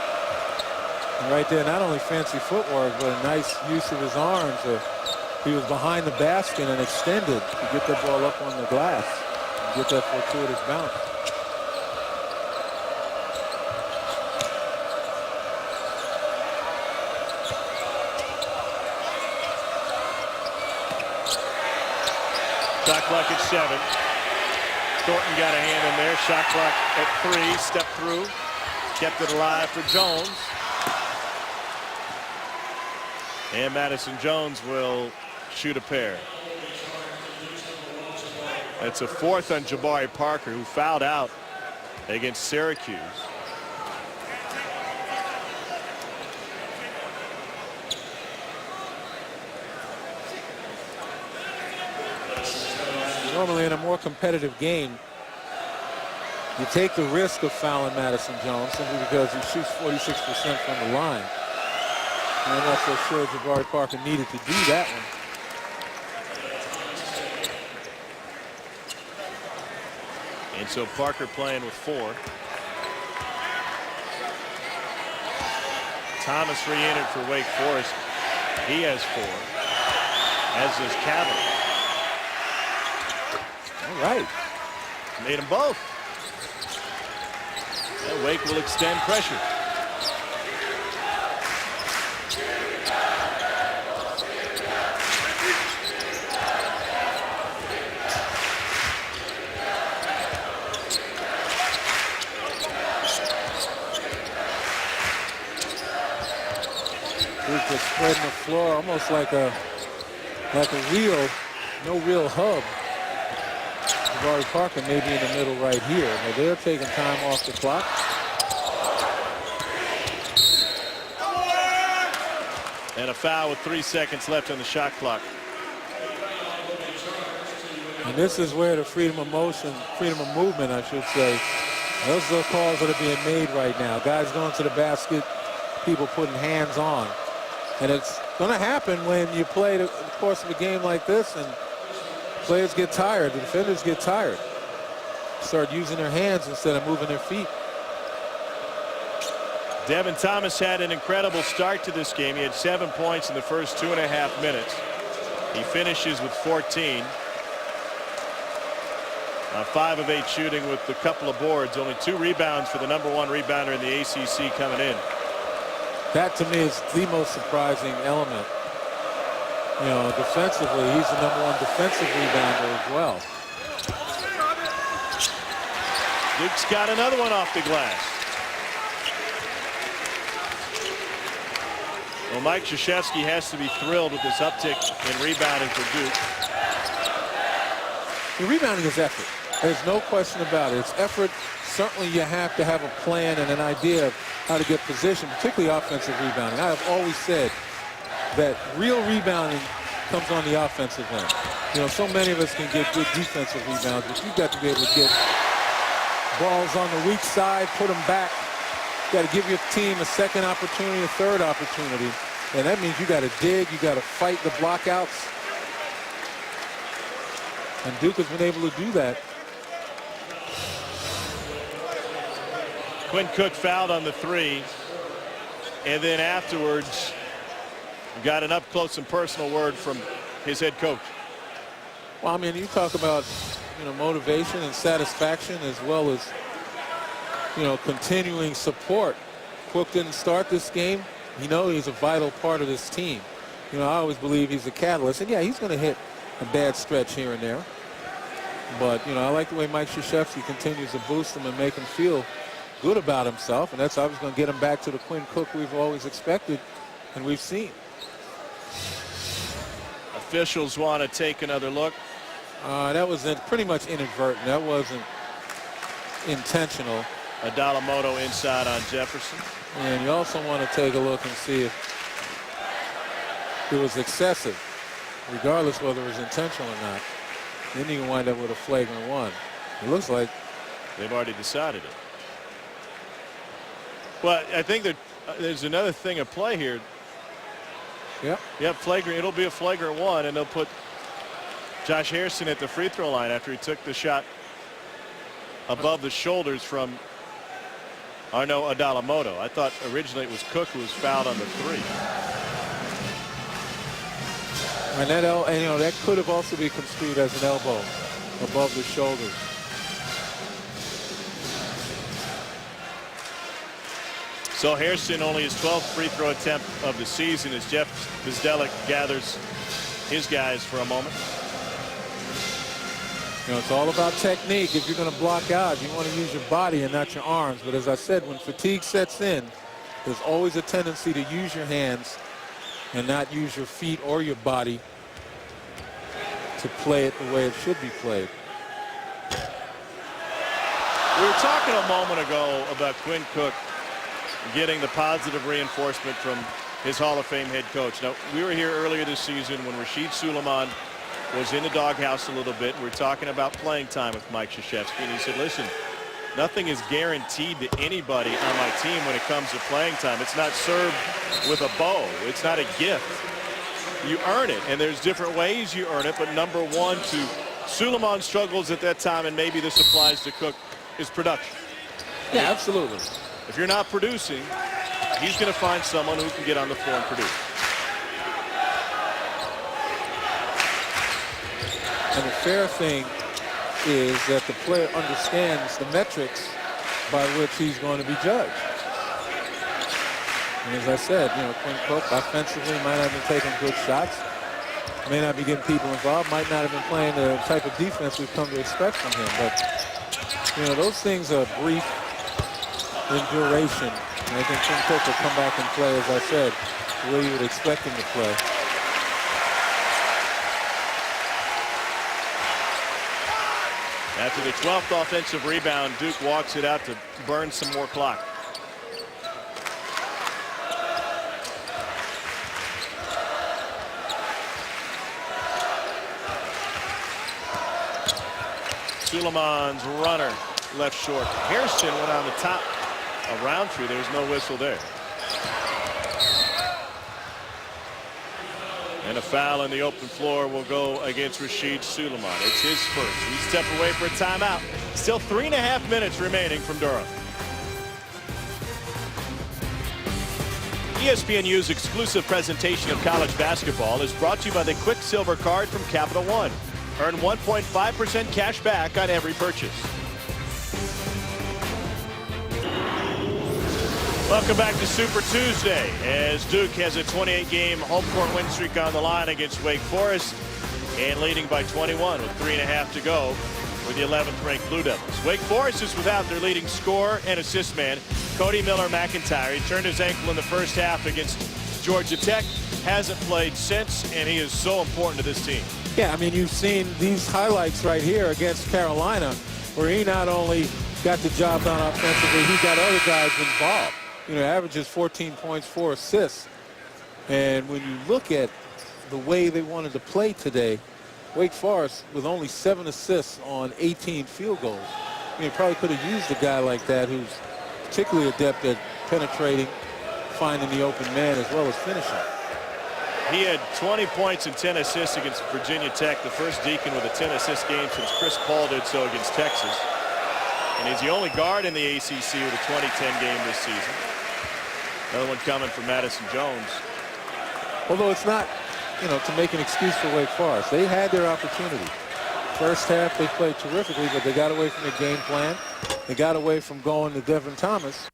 And right there, not only fancy footwork, but a nice use of his arms. He was behind the basket and extended to get the ball up on the glass and get that fortuitous bounce. Shot clock at 7. Thornton got a hand in there. Shot clock at 3. Step through. Kept it alive for Jones. And Madison Jones will shoot a pair. That's a fourth on Jabari Parker, who fouled out against Syracuse. Normally in a more competitive game, you take the risk of fouling Madison Jones simply because he shoots 46% from the line. And I'm not so sure Jabari Parker needed to do that one. And so Parker playing with 4. Thomas re-entered for Wake Forest. He has 4, as does Kavanaugh. All right. Made them both. And Wake will extend pressure. Duke was spreading the floor almost like a wheel, no real hub. Jabari Parker may be in the middle right here, but they're taking time off the clock. And a foul with 3 seconds left on the shot clock. And this is where the freedom of motion, freedom of movement, I should say, those are the calls that are being made right now. Guys going to the basket, people putting hands on. And it's going to happen when you play the course of a game like this and players get tired, the defenders get tired. Start using their hands instead of moving their feet. Devin Thomas had an incredible start to this game. He had 7 points in the first 2.5 minutes. He finishes with 14. 5 of 8 shooting with a couple of boards. Only 2 rebounds for the #1 rebounder in the ACC coming in. That to me is the most surprising element. You know, defensively, he's the #1 defensive rebounder as well. Duke's got another one off the glass. Well, Mike Krzyzewski has to be thrilled with this uptick in rebounding for Duke. The rebounding is effort. There's no question about it. It's effort. Certainly you have to have a plan and an idea of how to get position, particularly offensive rebounding. I have always said that real rebounding comes on the offensive end. You know, so many of us can get good defensive rebounds, but you've got to be able to get balls on the weak side, put them back. You got to give your team a second opportunity, a third opportunity. And that means you got to dig, you got to fight the blockouts. And Duke has been able to do that. Quinn Cook fouled on the 3. And then afterwards, got an up-close and personal word from his head coach. Well, I mean, you talk about, you know, motivation and satisfaction as well as, you know, continuing support. Cook didn't start this game. You know, he's a vital part of this team. You know, I always believe he's a catalyst. And, yeah, he's going to hit a bad stretch here and there. But, you know, I like the way Mike Krzyzewski continues to boost him and make him feel good about himself. And that's obviously going to get him back to the Quinn Cook we've always expected and we've seen. Officials want to take another look. That was pretty much inadvertent. That wasn't intentional. Adalamoto inside on Jefferson. And you also want to take a look and see if it was excessive, regardless whether it was intentional or not. Then you can wind up with a flagrant 1. It looks like they've already decided it. Well, I think that there's another thing at play here. Yep. Yep, flagrant. It'll be a flagrant 1, and they'll put Josh Hairston at the free throw line after he took the shot above the shoulders from Arnaud Adalamoto. I thought originally it was Cook who was fouled on the 3. And that, and, you know, that could have also been construed as an elbow above the shoulders. So Hairston only his 12th free throw attempt of the season as Jeff Bzdelik gathers his guys for a moment. You know, it's all about technique. If you're going to block out, you want to use your body and not your arms. But as I said, when fatigue sets in, there's always a tendency to use your hands and not use your feet or your body to play it the way it should be played. We were talking a moment ago about Quinn Cook getting the positive reinforcement from his Hall of Fame head coach. Now, we were here earlier this season when Rasheed Suleiman was in the doghouse a little bit. We're talking about playing time with Mike Krzyzewski, and he said, listen, nothing is guaranteed to anybody on my team when it comes to playing time. It's not served with a bow. It's not a gift. You earn it, and there's different ways you earn it, but number 1 to Suleiman's struggles at that time, and maybe this applies to Cook, is production. Yeah, absolutely. If you're not producing, he's going to find someone who can get on the floor and produce. And the fair thing is that the player understands the metrics by which he's going to be judged. And as I said, you know, Quinn Cook offensively might not have been taking good shots, may not be getting people involved, might not have been playing the type of defense we've come to expect from him. But, you know, those things are brief in duration. And I think Quinn Cook will come back and play, as I said, the way you would expect him to play. After the 12th offensive rebound, Duke walks it out to burn some more clock. Suleiman's runner left short. Hairston went on the top of Roundtree. There was no whistle there. And a foul on the open floor will go against Rasheed Suleiman. It's his first. We step away for a timeout. Still 3.5 minutes remaining from Durham. ESPNU's exclusive presentation of college basketball is brought to you by the Quicksilver Card from Capital One. Earn 1.5% cash back on every purchase. Welcome back to Super Tuesday as Duke has a 28-game home court win streak on the line against Wake Forest and leading by 21 with 3.5 to go for the 11th-ranked Blue Devils. Wake Forest is without their leading scorer and assist man, Cody Miller-McIntyre. He turned his ankle in the first half against Georgia Tech, hasn't played since, and he is so important to this team. Yeah, I mean, you've seen these highlights right here against Carolina where he not only got the job done offensively, he got other guys involved. You know, averages 14 points, 4 assists. And when you look at the way they wanted to play today, Wake Forest with only 7 assists on 18 field goals. I mean, probably could have used a guy like that who's particularly adept at penetrating, finding the open man, as well as finishing. He had 20 points and 10 assists against Virginia Tech, the first Deacon with a 10-assist game since Chris Paul did so against Texas. And he's the only guard in the ACC with a 2010 game this season. Another one coming from Madison Jones. Although it's not, you know, to make an excuse for Wake Forest. They had their opportunity. First half, they played terrifically, but they got away from their game plan. They got away from going to Devin Thomas.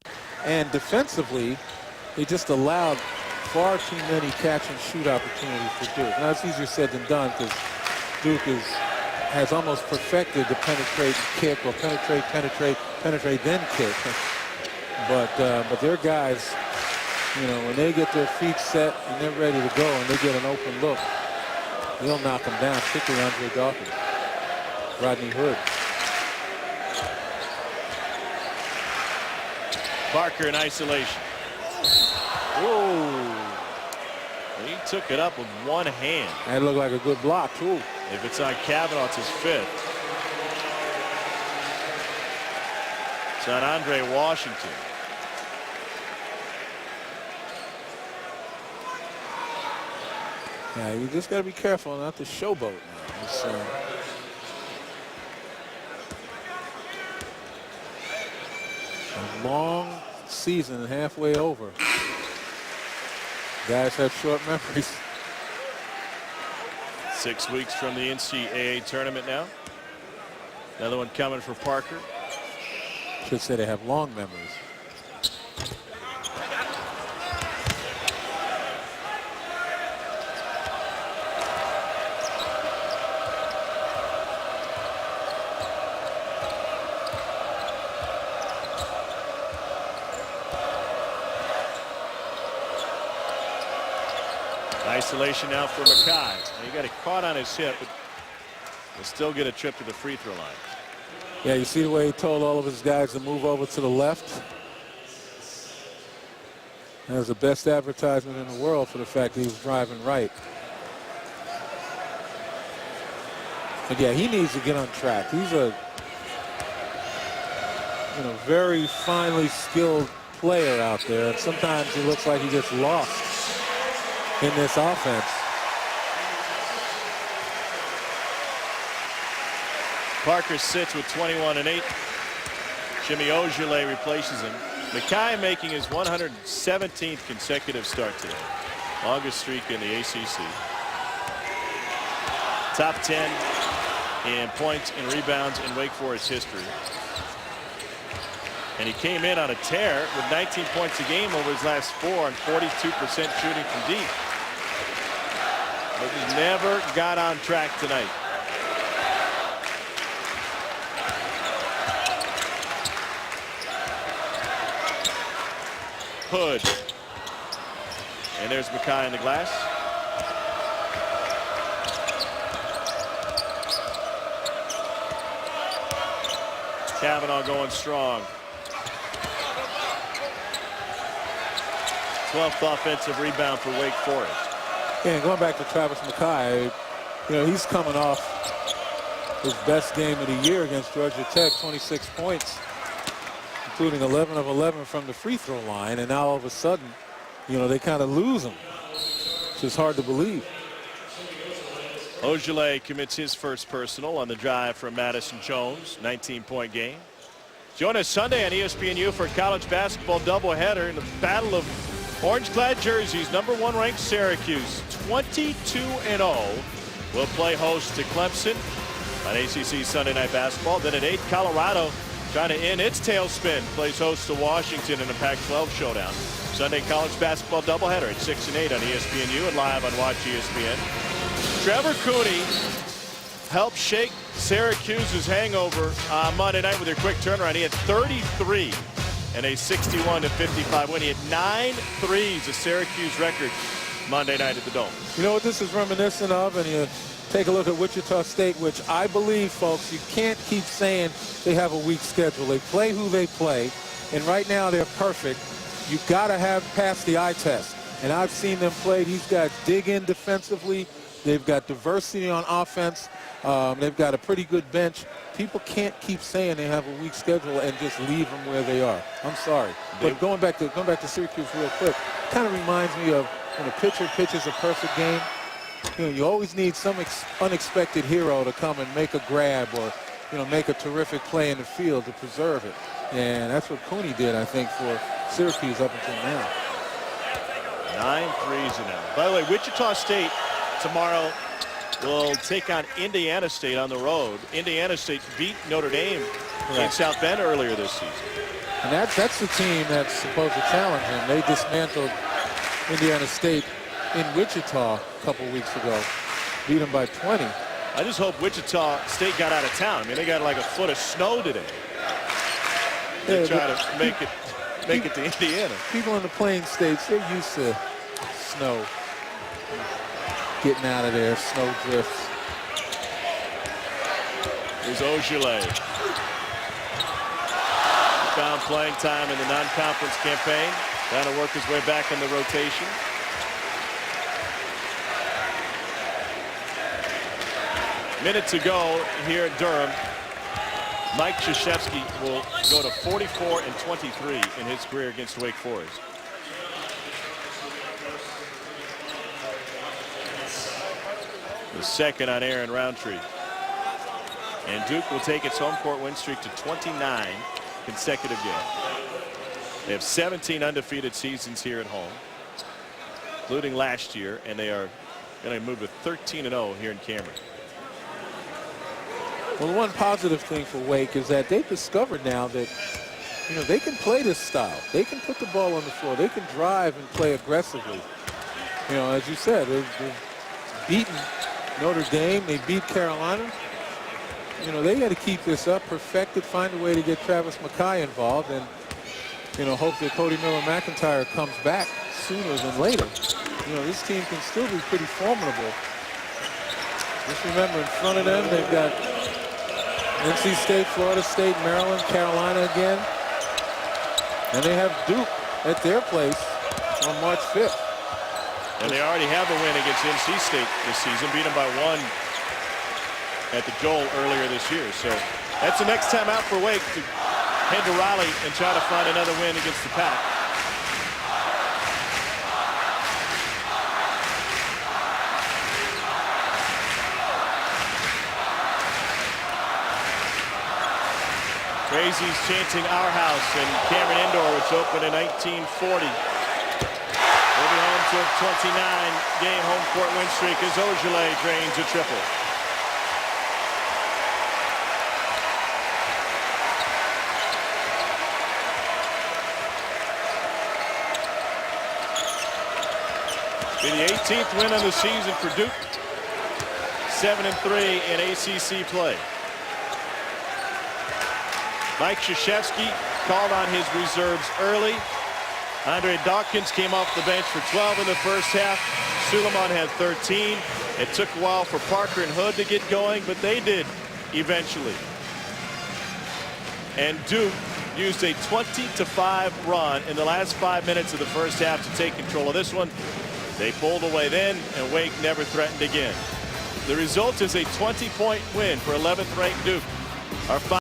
And defensively, they just allowed far too many catch-and-shoot opportunities for Duke. Now, it's easier said than done because Duke has almost perfected the penetrate and kick, or penetrate, then kick. But their guys, you know, when they get their feet set and they're ready to go and they get an open look, they'll knock them down, particularly Andre Dawkins, Rodney Hood. Parker in isolation. Whoa. He took it up with one hand. That looked like a good block, too. If it's on Kavanaugh, it's his 5th. It's on Andre Washington. Yeah, you just got to be careful not to showboat now. It's, a long season, halfway over. Guys have short memories. 6 weeks from the NCAA tournament now. Another one coming for Parker. Should say they have long memories. Isolation now for Mackay. He got it caught on his hip, but will still get a trip to the free throw line. Yeah, you see the way he told all of his guys to move over to the left? That was the best advertisement in the world for the fact that he was driving right. But yeah, he needs to get on track. He's a very finely skilled player out there, and sometimes it looks like he gets lost in this offense. Parker sits with 21 and 8. Jimmy Ojeleye replaces him. Mackay making his 117th consecutive start today. Longest streak in the ACC. Top 10 in points and rebounds in Wake Forest history. And he came in on a tear with 19 points a game over his last 4 and 42% shooting from deep. But he never got on track tonight. Hood. And there's Mackay in the glass. Kavanaugh going strong. 12th offensive rebound for Wake Forest. Yeah, and going back to Travis Mackay, he's coming off his best game of the year against Georgia Tech, 26 points, including 11 of 11 from the free throw line, and now all of a sudden, they kind of lose him. It's just hard to believe. Ojeleye commits his first personal on the drive from Madison Jones, 19-point game. Join us Sunday on ESPNU for a college basketball doubleheader in the battle of orange-clad jerseys. #1 ranked Syracuse, 22-0, will play host to Clemson on ACC Sunday Night Basketball. Then at 8, Colorado trying to end its tailspin, plays host to Washington in a Pac-12 showdown. Sunday college basketball doubleheader at 6 and 8 on ESPNU and live on Watch ESPN. Trevor Cooney helped shake Syracuse's hangover Monday night with their quick turnaround. He had 33 and a 61-55 win. He had 9 threes, a Syracuse record Monday night at the Dome. You know what this is reminiscent of? And you take a look at Wichita State, which I believe, folks, you can't keep saying they have a weak schedule. They play who they play, and right now they're perfect. You've got to have passed the eye test. And I've seen them play. These guys dig in defensively. They've got diversity on offense. They've got a pretty good bench. People can't keep saying they have a weak schedule and just leave them where they are. I'm sorry. But going back to Syracuse real quick, kind of reminds me of when a pitcher pitches a perfect game. You know, you always need some unexpected hero to come and make a grab or, you know, make a terrific play in the field to preserve it. And that's what Cooney did, I think, for Syracuse up until now. 9 threes in them. By the way, Wichita State tomorrow will take on Indiana State on the road. Indiana State beat Notre Dame in South Bend earlier this season. And that's the team that's supposed to challenge him. They dismantled Indiana State in Wichita a couple weeks ago, beat them by 20. I just hope Wichita State got out of town. I mean, they got like a foot of snow today. They try to make it to Indiana. People in the Plain States, they're used to snow. Getting out of there, snow drifts. Here's Ogilvy. Found playing time in the non-conference campaign. Trying to work his way back in the rotation. Minute to go here at Durham. Mike Krzyzewski will go to 44 and 23 in his career against Wake Forest. The second on Aaron Roundtree. And Duke will take its home court win streak to 29 consecutive games. They have 17 undefeated seasons here at home, including last year, and they are going to move to 13-0 here in Cameron. Well, the one positive thing for Wake is that they've discovered now that, you know, they can play this style. They can put the ball on the floor. They can drive and play aggressively. You know, as you said, they've beaten Notre Dame. They beat Carolina. You know, they got to keep this up, perfect it, find a way to get Travis McKay involved, and, you know, hope that Cody Miller-McIntyre comes back sooner than later. You know, this team can still be pretty formidable. Just remember, in front of them, they've got NC State, Florida State, Maryland, Carolina again. And they have Duke at their place on March 5th. And they already have a win against NC State this season, beat them by 1 at the Joel earlier this year. So that's the next time out for Wake, to head to Raleigh and try to find another win against the Pack. Crazies chanting "Our House" in Cameron Indoor, which opened in 1940. We'll be home to a 29-game home court win streak as Ogilvy drains a triple. Be the 18th win of the season for Duke. 7-3 in ACC play. Mike Krzyzewski called on his reserves early. Andre Dawkins came off the bench for 12 in the first half. Suleiman had 13. It took a while for Parker and Hood to get going, but they did eventually. And Duke used a 20-5 run in the last 5 minutes of the first half to take control of this one. They pulled away then, and Wake never threatened again. The result is a 20-point win for 11th-ranked Duke. Our